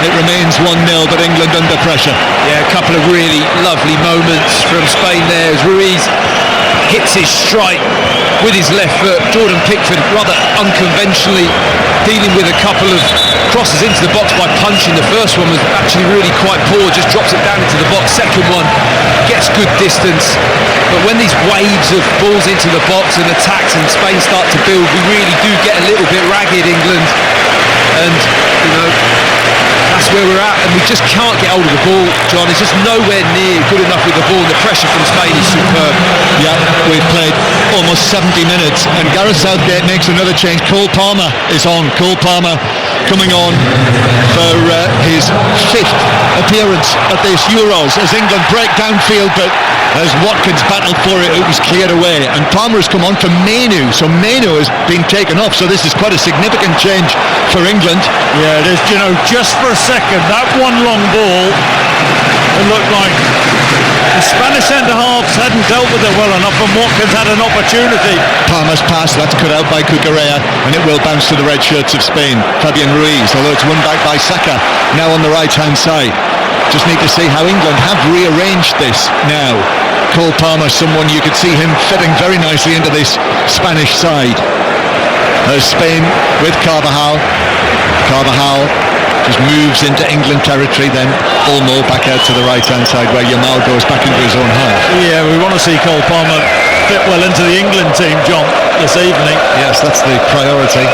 It remains 1-0, but England under pressure. Yeah, a couple of really lovely moments from Spain there as Ruiz hits his strike with his left foot. Jordan Pickford rather unconventionally dealing with a couple of crosses into the box by punching. The first one was actually really quite poor, just drops it down into the box. Second one gets good distance, but when these waves of balls into the box and attacks and Spain start to build, we really do get a little bit ragged, England, and that's where we're at, and we just can't get hold of the ball, John. It's just nowhere near good enough with the ball, and the pressure from Spain is superb. Yeah, we've played almost 70 minutes, and Gareth Southgate makes another change. Cole Palmer is on. Cole Palmer coming on for his 5th appearance at this Euros as England break downfield, but as Watkins battled for it, it was cleared away, and Palmer has come on for Mainoo, so Mainoo has been taken off, so this is quite a significant change for England. Yeah, it is. Just for a second, that one long ball, it looked like the Spanish centre-halves hadn't dealt with it well enough, and Watkins had an opportunity. Palmer's pass, that's cut out by Cucurella, and it will bounce to the red shirts of Spain. Fabian Ruiz, although it's won back by Saka, now on the right-hand side. Just need to see how England have rearranged this now. Cole Palmer, someone you could see him fitting very nicely into this Spanish side. There's Spain with Carvajal. Carvajal just moves into England territory, then Olmo back out to the right-hand side where Yamal goes back into his own half. Yeah, we want to see Cole Palmer fit well into the England team, John, this evening. Yes, that's the priority.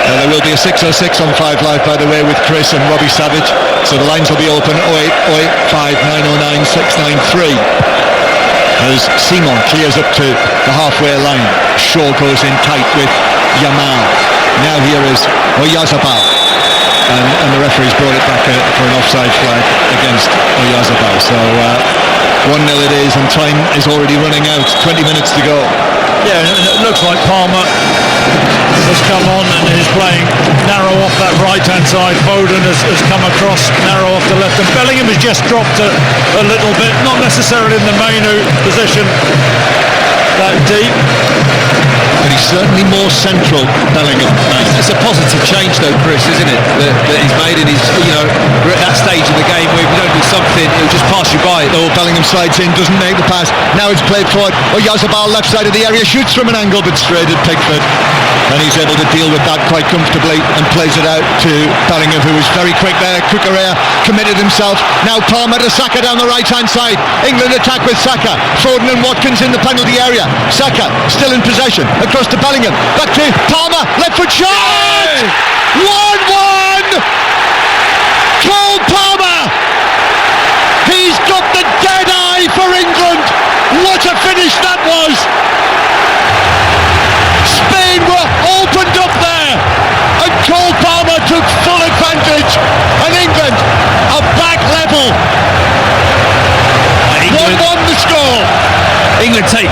There will be a 606 on 5 Live, by the way, with Chris and Robbie Savage. So the lines will be open 0885 909 693. As Simon clears up to the halfway line, Shaw goes in tight with Yamal. Now here is Oyarzabal, and the referee's brought it back for an offside flag against Oyarzabal. So 1-0 it is, and time is already running out. 20 minutes to go. Yeah, it looks like Palmer has come on and is playing narrow off that right-hand side. Foden has come across narrow off the left, and Bellingham has just dropped a little bit, not necessarily in the Mainoo position that deep. But he's certainly more central, Bellingham. It's a positive change though, Chris, isn't it, that he's made, and he's, we're at that stage of the game where if you don't do something, it'll just pass you by. Oh, Bellingham slides in, doesn't make the pass. Now it's played forward. Oyarzabal left side of the area, shoots from an angle, but straight at Pickford. And he's able to deal with that quite comfortably and plays it out to Bellingham, who was very quick there. Cucurella committed himself. Now Palmer to Saka down the right-hand side. England attack with Saka. Foden and Watkins in the penalty area. Saka still in possession. Across to Bellingham. Back to Palmer. Left foot shot! 1-1! Cole Palmer! He's got the dead eye for England! score. England take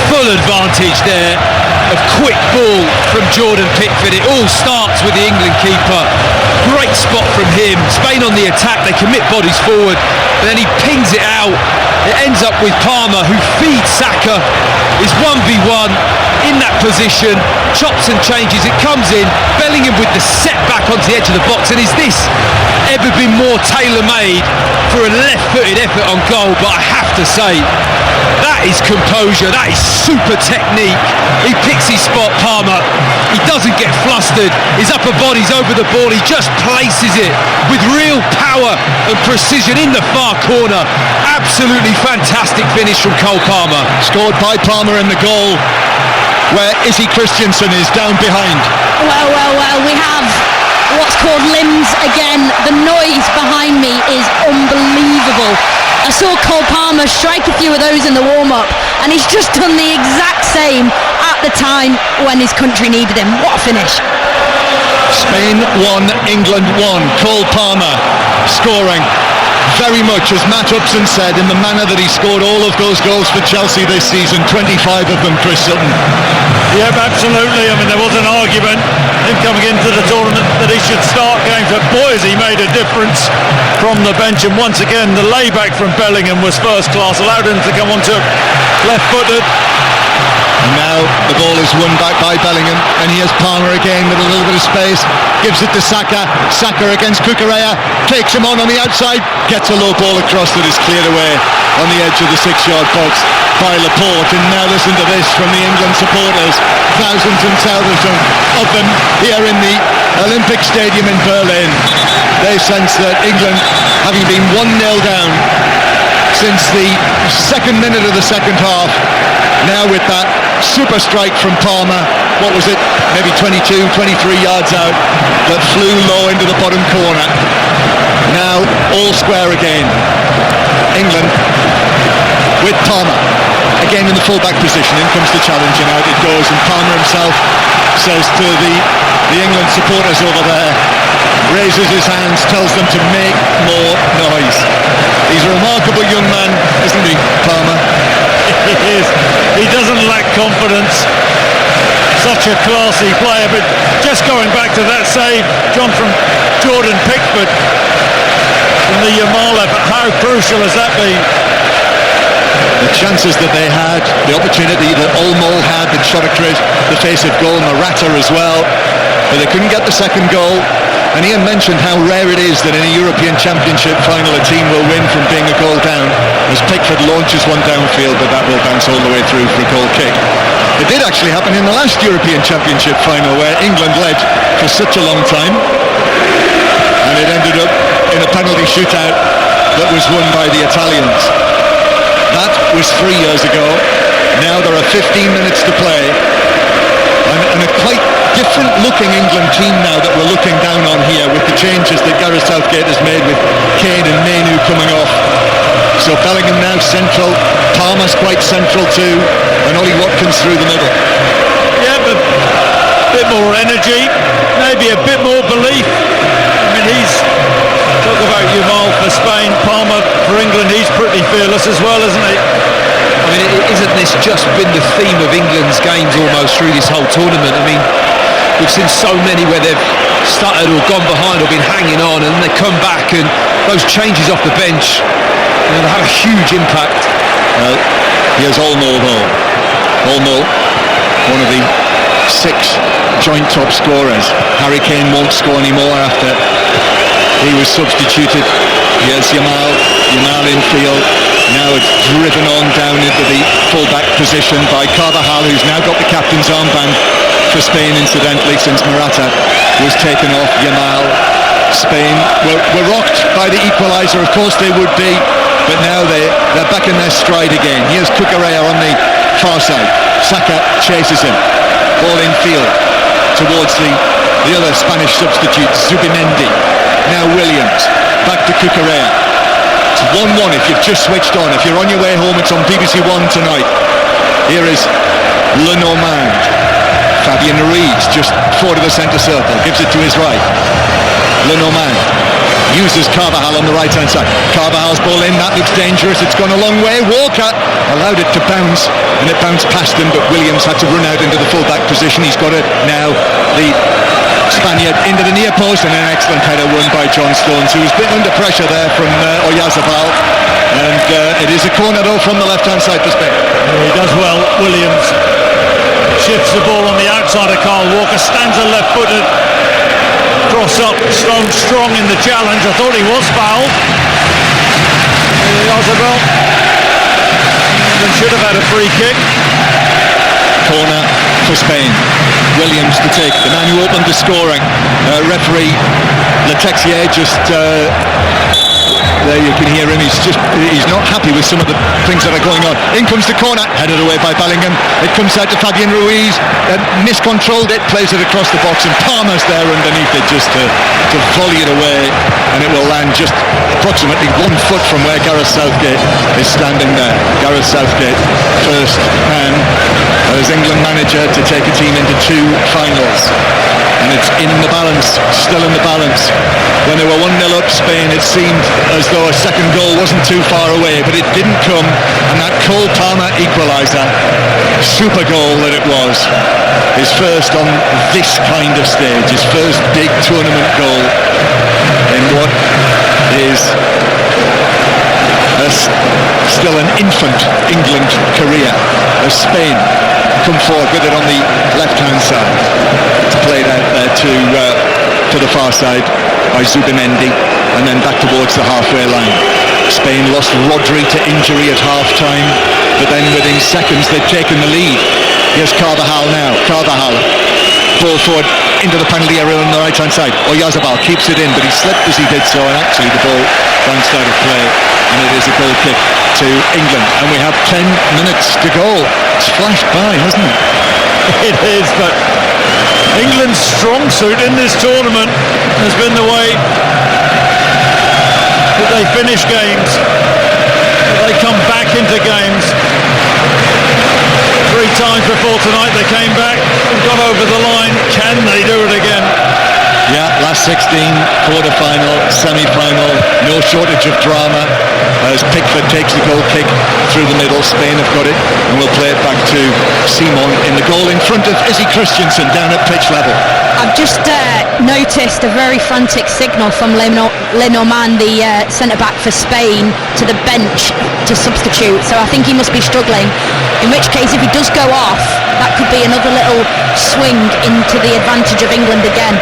full advantage there. A quick ball from Jordan Pickford. It all starts with the England keeper. Great spot from him. Spain on the attack. They commit bodies forward, but then he pings it out. It ends up with Palmer, who feeds Saka. Is 1v1 in that position. Chops and changes. It comes in. Bellingham with the setback onto the edge of the box. And is this ever been more tailor-made for a left-footed effort on goal? But I have to say, that is composure, that is super technique. He picks his spot, Palmer. He doesn't get flustered. His upper body's over the ball. He just places it with real power and precision in the far corner. Absolutely fantastic finish from Cole Palmer. Scored by Palmer in the goal where Izzy Christiansen is down behind. Well, we have what's called limbs again. The noise behind me is unbelievable. I saw Cole Palmer strike a few of those in the warm-up, and he's just done the exact same at the time when his country needed him. What a finish. Spain 1, England 1. Cole Palmer scoring very much, as Matt Upson said, in the manner that he scored all of those goals for Chelsea this season, 25 of them, Chris Sutton. Yep, absolutely. I mean, there was an argument, him coming into the tournament, that he should start games, but boy, has he made a difference from the bench. And once again, the layback from Bellingham was first class, allowed him to come onto left-footed. And now the ball is won back by Bellingham, and here's Palmer again with a little bit of space, gives it to Saka. Saka against Cucurella, takes him on the outside, gets a low ball across that is cleared away on the edge of the 6-yard box by Laporte. And now listen to this from the England supporters, thousands and thousands of them here in the Olympic Stadium in Berlin. They sense that England, having been 1-0 down since the second minute of the second half, now with that super strike from Palmer, what was it, maybe 22, 23 yards out, that flew low into the bottom corner. Now all square again. England with Palmer again in the fullback position. In comes the challenge, and out it goes, and Palmer himself says to the England supporters over there, raises his hands, tells them to make more noise. He's a remarkable young man, isn't he, Palmer? He is. He doesn't lack confidence. Such a classy player. But just going back to that save, John, from Jordan Pickford from the Yamal effort, how crucial has that been? The chances that they had, the opportunity that Olmo had that shot across the face of goal, Morata as well, but they couldn't get the second goal. And Ian mentioned how rare it is that in a European Championship final a team will win from being a goal down, as Pickford launches one downfield, but that will bounce all the way through for a goal kick. It did actually happen in the last European Championship final, where England led for such a long time, and it ended up in a penalty shootout that was won by the Italians. That was 3 years ago. Now there are 15 minutes to play, and a quite different looking England team now that we're looking down on here, with the changes that Gareth Southgate has made, with Kane and Mainoo coming off. So Bellingham now central, Palmer's quite central too, and Ollie Watkins through the middle. Yeah, but a bit more energy, maybe a bit more belief. I mean, he's, talk about Yamal for Spain, Palmer for England, he's pretty fearless as well, isn't he? I mean, isn't this just been the theme of England's games almost through this whole tournament? I mean, we've seen so many where they've started or gone behind or been hanging on, and then they come back, and those changes off the bench, you know, they have a huge impact. Well, here's Olmo though. Olmo, one of the 6 joint top scorers. Harry Kane won't score anymore after he was substituted. Here's Yamal in field. Now it's driven on down into the full-back position by Carvajal, who's now got the captain's armband for Spain, incidentally, since Morata was taken off Yamal. Spain were rocked by the equaliser, of course they would be, but now they're back in their stride again. Here's Cucurella on the far side. Saka chases him. Ball in field towards the other Spanish substitute, Zubimendi. Now Williams. Back to Cucurella. It's 1-1 if you've just switched on. If you're on your way home, it's on BBC One tonight. Here is Lenormand. Fabian Ruiz just forward of the centre circle, gives it to his right. Lenormand uses Carvajal on the right hand side. Carvajal's ball in, that looks dangerous, it's gone a long way. Walker allowed it to bounce, and it bounced past him, but Williams had to run out into the full back position. He's got it now, the Spaniard into the near post, and an excellent header won by John Stones, who was a bit under pressure there from Oyarzabal, and it is a corner though from the left hand side for Spain. He does well. Williams shifts the ball on the outside of Kyle Walker, stands a left footed cross up. Stone strong in the challenge. I thought he was fouled. Oyarzabal should have had a free kick. Corner for Spain. Williams to take, the man who opened the scoring. Referee Letexier just there you can hear him, he's not happy with some of the things that are going on. In comes the corner, headed away by Bellingham. It comes out to Fabian Ruiz, miscontrolled it, plays it across the box, and Palmer's there underneath it just to volley it away, and it will land just approximately 1 foot from where Gareth Southgate is standing there. Gareth Southgate, first man as England manager to take a team into 2 finals, and it's in the balance, still in the balance. When they were 1-0 up Spain, it seemed as though a second goal wasn't too far away, but it didn't come, and that Cole Palmer equaliser, super goal that it was, his first on this kind of stage, his first big tournament goal in what is still an infant England career, as Spain come forward with it on the left hand side. It's played out there to the far side by Zubimendi, and then back towards the halfway line. Spain lost Rodri to injury at half time, but then within seconds they'd taken the lead. Here's Carvajal now. Carvajal, ball forward into the penalty area on the right hand side. Oyarzabal keeps it in, but he slipped as he did so, and actually the ball bounced out of play, and it is a goal kick to England, and we have 10 minutes to go. It's flashed by, hasn't it? It is, but England's strong suit in this tournament has been the way that they finish games, that they come back into games. 3 times before tonight they came back and got over the line. Can they do it again? Yeah, last 16, quarter-final, semi-final, no shortage of drama as Pickford takes the goal kick through the middle. Spain have got it, and we'll play it back to Simon in the goal in front of Izzy Christiansen down at pitch level. I've just noticed a very frantic signal from Lenormand, the centre-back for Spain, to the bench to substitute, so I think he must be struggling, in which case if he does go off, that could be another little swing into the advantage of England again.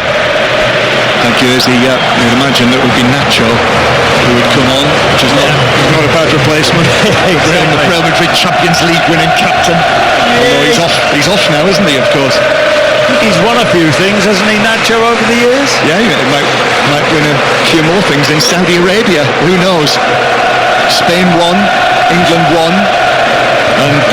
Thank you, Izzy. You'd imagine that would be Nacho who would come on, which is not a bad replacement. Exactly. The Real Madrid Champions League winning captain. Although he's off now, isn't he, of course? He's won a few things, hasn't he, Nacho, over the years? Yeah, he might win a few more things in Saudi Arabia. Who knows? Spain won, England won, and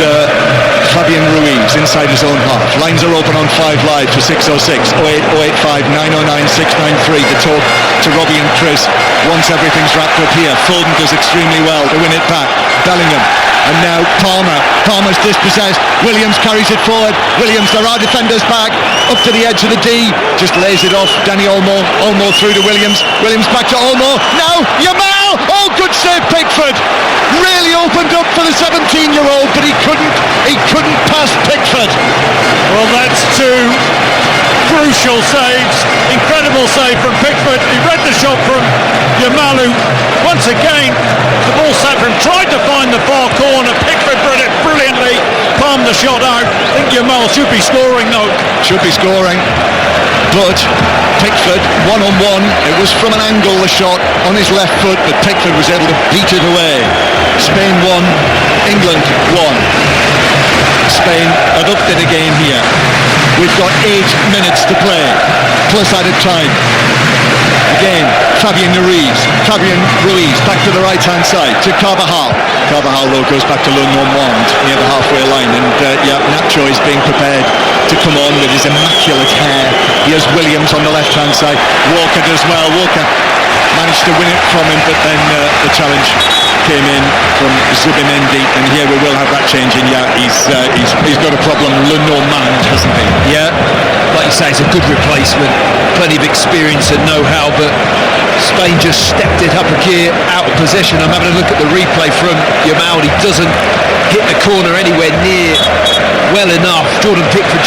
Fabian Ruiz inside his own half. Lines are open on 5 Live for 606 08 085 909 693 to talk to Robbie and Chris once everything's wrapped up here. Foden does extremely well to win it back. Bellingham, and now Palmer's dispossessed. Williams carries it forward. Williams, there are defenders back up to the edge of the D, just lays it off. Danny Olmo through to Williams back to Olmo. Now Yamal, oh, good save Pickford, really opened up for the 17-year-old, but he couldn't pass Pickford. Well, that's 2 crucial saves. Incredible save from Pickford. He read the shot from Yamal, who once again the ball sat from, tried to find the far corner. Pickford read it brilliantly, palmed the shot out. I think Yamal should be scoring though. Should be scoring, but Pickford one-on-one, it was from an angle, the shot on his left foot, but Pickford was able to beat it away. Spain won, England won. Spain have upped it again here. We've got 8 minutes to play, plus added time. Again, Fabian Ruiz back to the right hand side to Carvajal. Carvajal though goes back to Lenormand near the halfway line, and Nacho is being prepared to come on with his immaculate hair. Here's Williams on the left hand side. Walker does well. Walker managed to win it from him, but then the challenge came in from Zubimendi, and here we will have that change in. Yeah, he's got a problem, Lenormand, hasn't he? Yeah, like you say, it's a good replacement, plenty of experience and know-how, but Spain just stepped it up a gear out of possession. I'm having a look at the replay from Yamal. He doesn't hit the corner anywhere near well enough. Jordan Pickford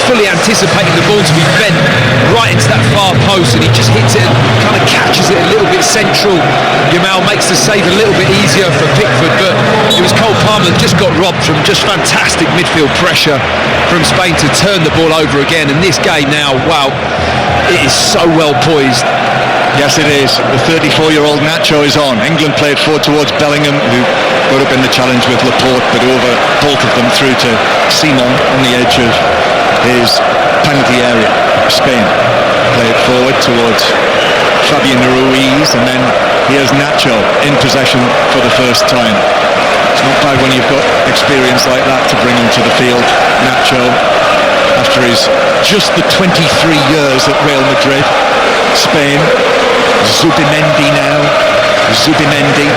fully anticipating the ball to be bent right into that far post, and he just hits it and kind of catches it a little bit central. Yamal makes the save a little bit easier for Pickford, but it was Cole Palmer that just got robbed from just fantastic midfield pressure from Spain to turn the ball over again. And this game now, wow, it is so well poised. Yes, it is. The 34-year-old Nacho is on. England played forward towards Bellingham, who got up in the challenge with Laporte, but over both of them through to Simon on the edge of his penalty area. Spain played forward towards Fabian Ruiz, and then here's Nacho in possession for the first time. It's not bad when you've got experience like that to bring onto the field. Nacho, after his just the 23 years at Real Madrid. Spain, Zubimendi now. Zubimendi.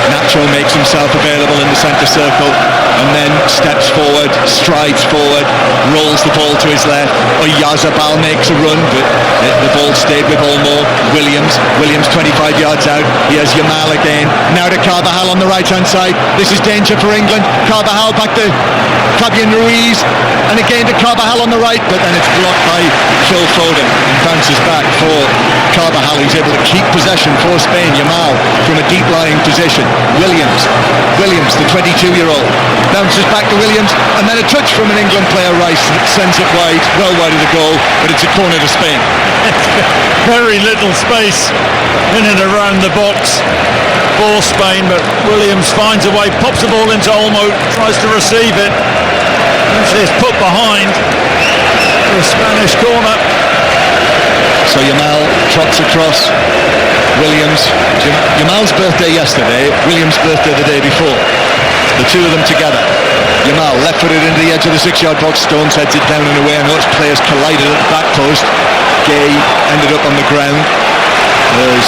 Nacho makes himself available in the centre circle and then steps forward, strides forward, rolls the ball to his left. Oyarzabal makes a run, but the ball stayed with Olmo. Williams 25 yards out. Here's Yamal again. Now to Carvajal on the right hand side. This is danger for England. Carvajal back to Fabian Ruiz, and again to Carvajal on the right, but then it's blocked by Phil Foden and bounces back for Carvajal, who's able to keep possession for Spain. Yamal from a deep lying position. Williams, the 22-year-old, bounces back to Williams, and then a touch from an England player. Rice sends it wide, well wide of the goal, but it's a corner to Spain. Very little space in and around the box for Spain, but Williams finds a way, pops the ball into Olmo, tries to receive it. Actually, it's put behind for a Spanish corner. So Yamal trots across. Williams, Yamal's birthday yesterday, Williams' birthday the day before. The two of them together. Yamal left-footed into the edge of the 6-yard box. Stones heads it down and away, and those players collided at the back post. Gay ended up on the ground as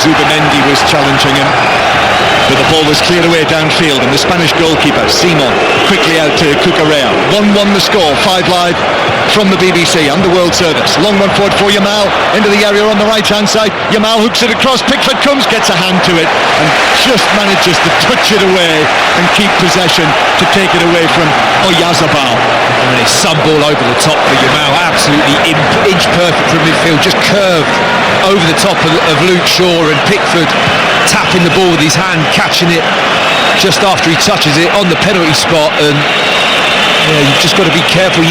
Zubimendi was challenging him, but the ball was cleared away downfield, and the Spanish goalkeeper Simon quickly out to Cucurella. 1-1 the score. 5 Live from the BBC and the World Service. Long one forward for Yamal into the area on the right hand side. Yamal hooks it across. Pickford comes, gets a hand to it, and just manages to touch it away and keep possession to take it away from Oyarzabal. And it's some ball over the top for Yamal, absolutely inch perfect from midfield, just curved over the top of Luke Shaw, and Pickford tapping the ball with his hand, catching it just after he touches it on the penalty spot. And you've just got to be careful.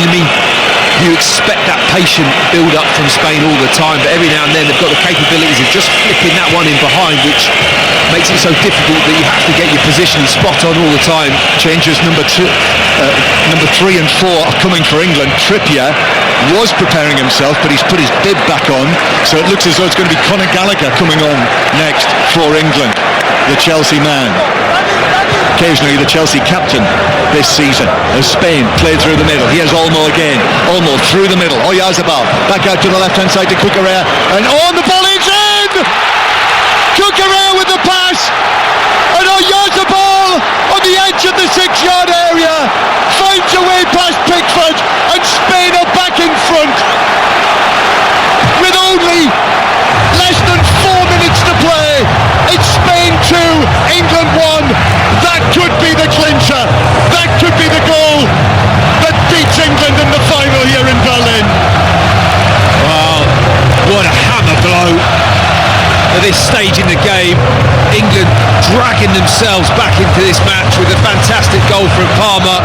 You expect that patient build-up from Spain all the time, but every now and then they've got the capabilities of just flipping that one in behind, which makes it so difficult that you have to get your position spot on all the time. Changes number 3 and 4 are coming for England. Trippier was preparing himself, but he's put his bib back on, so it looks as though it's going to be Conor Gallagher coming on next for England, the Chelsea man. Occasionally the Chelsea captain this season, as Spain played through the middle. Here's Olmo again. Olmo through the middle. Oyarzabal back out to the left hand side to Cucurella, and the ball is in! Cucurella with the pass, and Oyarzabal on the edge of the 6-yard area finds a way past Pickford, and Spain are back in front with only less than 4 minutes to play. It's Spain 2, England 1. That could be the clincher. That could be the goal that beats England in the final here in Berlin. Wow, what a hammer blow at this stage in the game. England dragging themselves back into this match with a fantastic goal from Palmer,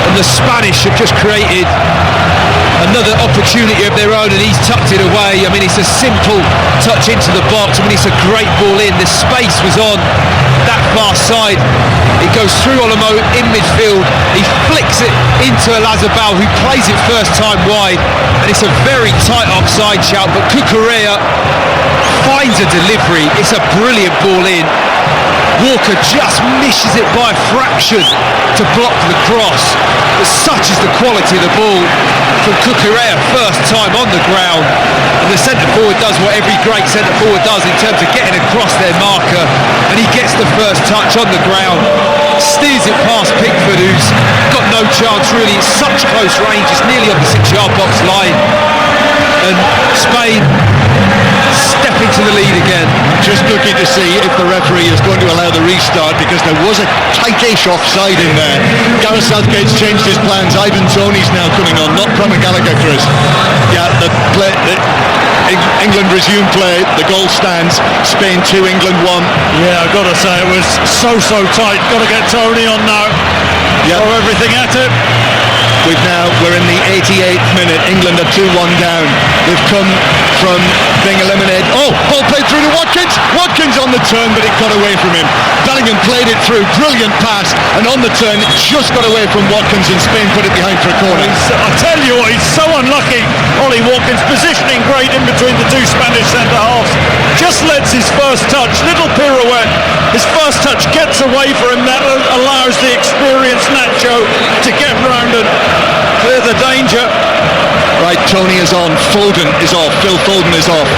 and the Spanish have just created another opportunity of their own, and he's tucked it away. I mean, it's a simple touch into the box. I mean, it's a great ball in. The space was on that far side. It goes through Olmo in midfield. He flicks it into Oyarzabal, who plays it first time wide, and it's a very tight offside shout, but Cucurella finds a delivery. It's a brilliant ball in. Walker just misses it by a fraction to block the cross. But such is the quality of the ball from Cucurella, first time on the ground. And the centre-forward does what every great centre-forward does in terms of getting across their marker. And he gets the first touch on the ground, steers it past Pickford, who's got no chance really. It's such close range, it's nearly on the 6-yard box line. And Spain stepping to the lead again. Just looking to see if the referee is going to allow the restart, because there was a tightish offside in there. Gareth Southgate's changed his plans. Ivan Toney's now coming on, not Conor Gallagher, Chris. Yeah, England resume play. The goal stands. Spain 2, England 1. Yeah, I've got to say it was so tight. Got to get Tony on now. Yeah. Throw everything at it. We're in the 88th minute. England are 2-1 down. They've come from being eliminated. Oh, ball played through to Watkins. Watkins on the turn, but it got away from him. Bellingham played it through. Brilliant pass. And on the turn, it just got away from Watkins, and Spain put it behind for a corner. I tell you what, he's so unlucky. Ollie Watkins, positioning great in between the two Spanish centre-halves. Just lets his first touch, little pirouette. His first touch gets away from him. That allows the experienced Nacho to get round and clear the danger. Right, Tony is on. Foden is off. Phil Foden is off.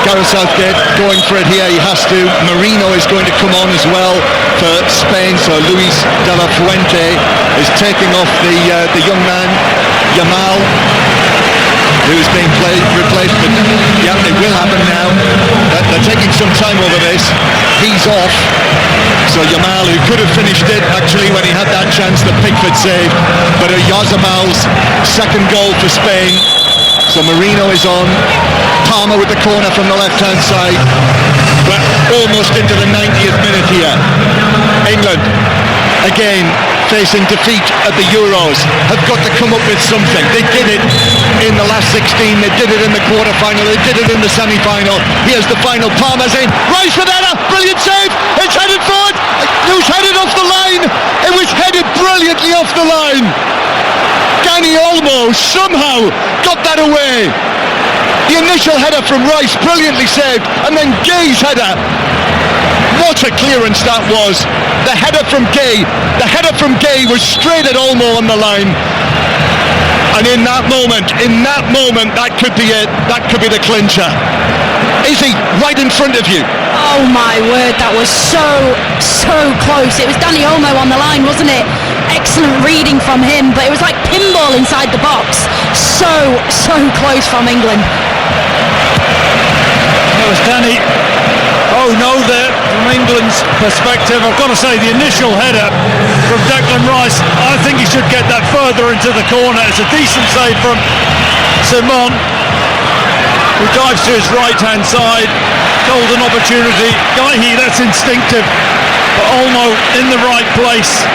Gareth Southgate going for it here. He has to. Marino is going to come on as well for Spain. So Luis de la Fuente is taking off the young man, Yamal, who's being replaced. But yeah, it will happen now. They're taking some time over this. He's off. So Yamal, who could have finished it actually when he had that chance that Pickford saved, but Oyarzabal's second goal for Spain. So Marino is on. Palmer with the corner from the left-hand side. We're almost into the 90th minute here. England, again, facing defeat at the Euros, have got to come up with something. They did it in the last 16, they did it in the quarter-final, they did it in the semi-final. Here's the final. Palmer's in. Rice with header. Brilliant save. It's headed forward. Who's headed off the line? It was headed brilliantly off the line. Dani Olmo somehow got that away. The initial header from Rice, brilliantly saved, and then Gay's header. What a clearance that was. The header from Gay was straight at Olmo on the line. And in that moment, that could be it. That could be the clincher. Is he right in front of you? Oh my word, that was so close. It was Dani Olmo on the line, wasn't it? Excellent reading from him, but it was like pinball inside the box. So close from England. That was Danny. Oh no, there from England's perspective, I've got to say the initial header from Declan Rice, I think he should get that further into the corner. It's a decent save from Simon, who dives to his right-hand side. Golden opportunity. Guehi, that's instinctive, but Olmo in the right place.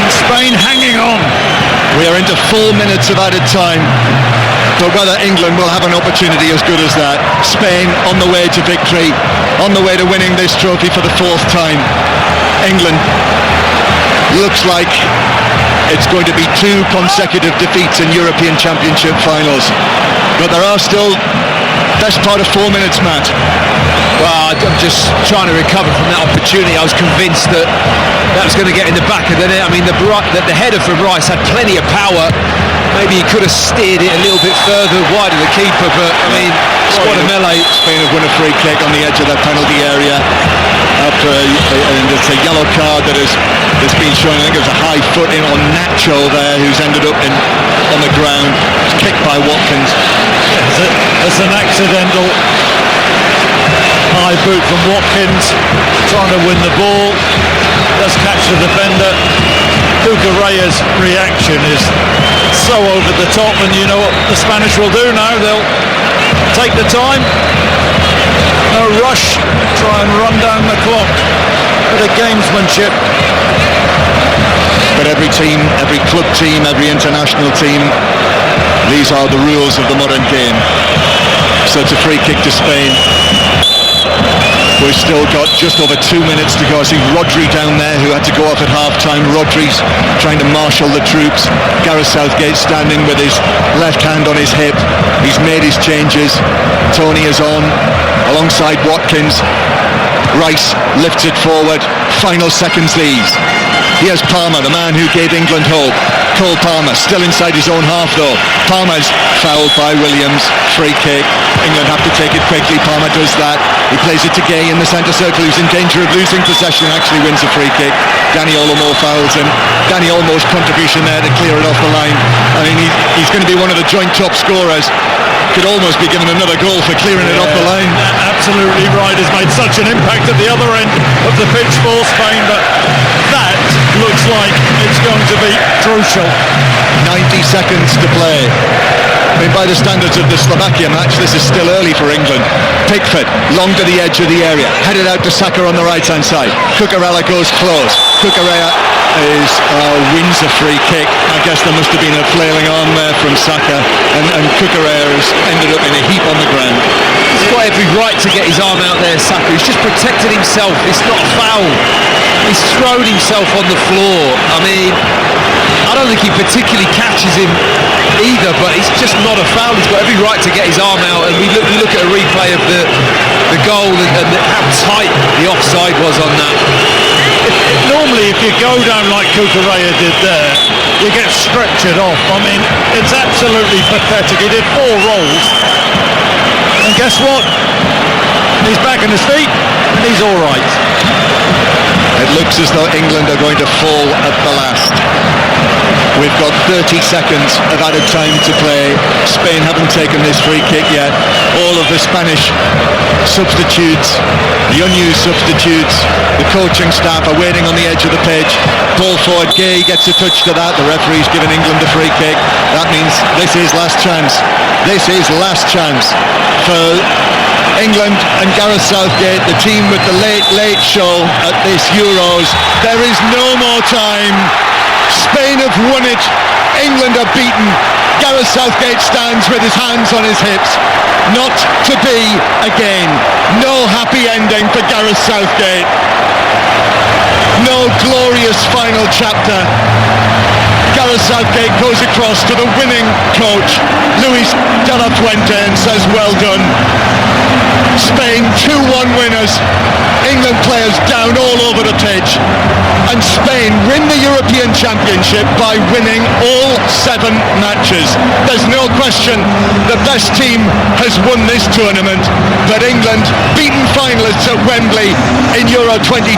And Spain hanging on. We are into 4 minutes of added time. But whether England will have an opportunity as good as that. Spain on the way to victory, on the way to winning this trophy for the 4th time. England looks like it's going to be 2 consecutive defeats in European Championship finals. But there are still best part of 4 minutes, Matt. Well, I'm just trying to recover from that opportunity. I was convinced that was going to get in the back of the net. I mean, the header from Rice had plenty of power. Maybe he could have steered it a little bit further wide of the keeper, but I mean, squad of melee. Spain have won a free kick on the edge of that penalty area after it's a yellow card that has been shown. I think it was a high foot in on Nacho there, who's ended up on the ground. It's kicked by Watkins. It's an accidental high boot from Watkins, trying to win the ball. Does catch the defender. Cucurella's reaction is so over the top, and you know what the Spanish will do now. They'll take the time, no rush, try and run down the clock. Bit of gamesmanship. But every team, every club team, every international team, these are the rules of the modern game. So it's a free kick to Spain. We've still got just over 2 minutes to go. I see Rodri down there, who had to go off at half-time. Rodri's trying to marshal the troops. Gareth Southgate standing with his left hand on his hip. He's made his changes. Tony is on alongside Watkins. Rice lifts it forward. Final seconds these. Here's Palmer, the man who gave England hope. Cole Palmer, still inside his own half though. Palmer's fouled by Williams. Free kick. England have to take it quickly. Palmer does that. He plays it to Gay in the centre circle, who's in danger of losing possession. Actually wins a free kick. Danny Olmo fouls him. Danny Olmo's contribution there to clear it off the line. I mean, he's going to be one of the joint top scorers. Could almost be given another goal for clearing it off the line. Absolutely right. Has made such an impact at the other end of the pitch for Spain, but that looks like it's going to be crucial. 90 seconds to play. I mean, by the standards of the Slovakia match, this is still early for England. Pickford, long to the edge of the area, headed out to Saka on the right-hand side. Cucurella goes close. Cucurella wins a free kick. I guess there must have been a flailing arm there from Saka, and Cucurella has ended up in a heap on the ground. He's got every right to get his arm out there, Saka. He's just protected himself. It's not a foul. He's thrown himself on the floor. I mean, I don't think he particularly catches him either, but it's just not a foul. He's got every right to get his arm out, and we look at a replay of the goal and how tight the offside was on that. Normally, if you go down like Cucurella did there, you get stretchered off. I mean, it's absolutely pathetic. He did 4 rolls, and guess what? He's back on his feet, and he's all right. It looks as though England are going to fall at the last. We've got 30 seconds of added time to play. Spain haven't taken this free kick yet. All of the Spanish substitutes, the unused substitutes, the coaching staff are waiting on the edge of the pitch. Paul Ford Gay gets a touch to that. The referee's given England a free kick. That means this is last chance. This is last chance for England and Gareth Southgate, the team with the late show at this Euros. There is no more time. Spain have won it. England are beaten. Gareth Southgate stands with his hands on his hips. Not to be again. No happy ending for Gareth Southgate. No glorious final chapter. Gareth Southgate goes across to the winning coach, Luis de la Fuente, and says, well done. Spain 2-1 winners. England players down all over the pitch, and Spain win the European Championship by winning all 7 matches. There's no question the best team has won this tournament, but England, beaten finalists at Wembley in Euro 2020,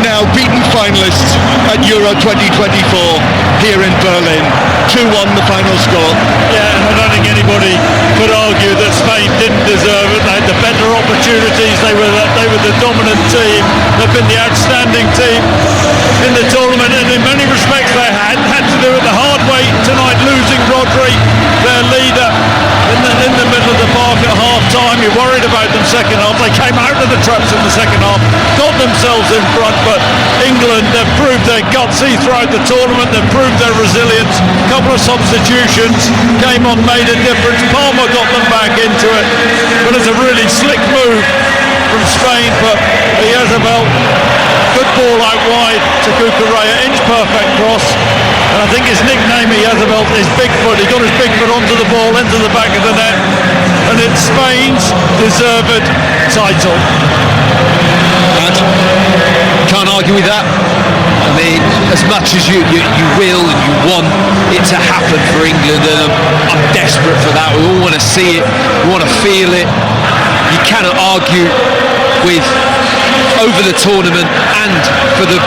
now beaten finalists at Euro 2024 here in Berlin. 2-1 the final score. Yeah, and I don't think anybody could argue that Spain didn't deserve it. They had the better opportunities. They were the dominant team. They've been the outstanding team in the tournament, and in many respects they had to do it the hard way tonight, losing Rodri, their leader, in the middle of the park at half-time. You're worried about them second half. They came out of the traps in the second half, got themselves in front, but England, they've proved their gutsy throughout the tournament. They've proved their resilience. A couple of substitutions came on, made a difference. Palmer got them back into it, but it's a really slick move from Spain for Yazabel. Good ball out wide to Cucurella, inch perfect cross, and I think his nickname at Yazabel is Bigfoot. He got his big foot onto the ball, into the back of the net, and it's Spain's deserved title. And can't argue with that. I mean, as much as you will and you want it to happen for England, and I'm desperate for that. We all want to see it, we want to feel it. You cannot argue with over the tournament and for the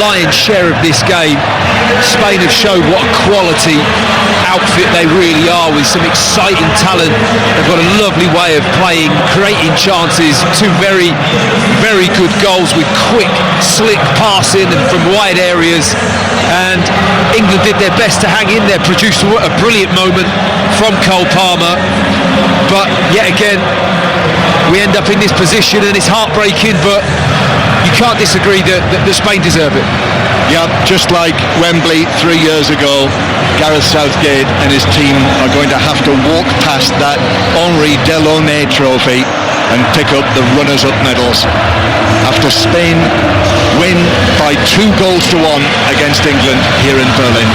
lion's share of this game. Spain have showed what a quality outfit they really are, with some exciting talent. They've got a lovely way of playing, creating chances, 2 very, very good goals with quick, slick passing and from wide areas. And England did their best to hang in there, produced a brilliant moment from Cole Palmer. But yet again, we end up in this position, and it's heartbreaking, but you can't disagree that Spain deserve it. Yeah, just like Wembley 3 years ago, Gareth Southgate and his team are going to have to walk past that Henri Delaunay trophy and pick up the runners-up medals after Spain win by 2-1 against England here in Berlin.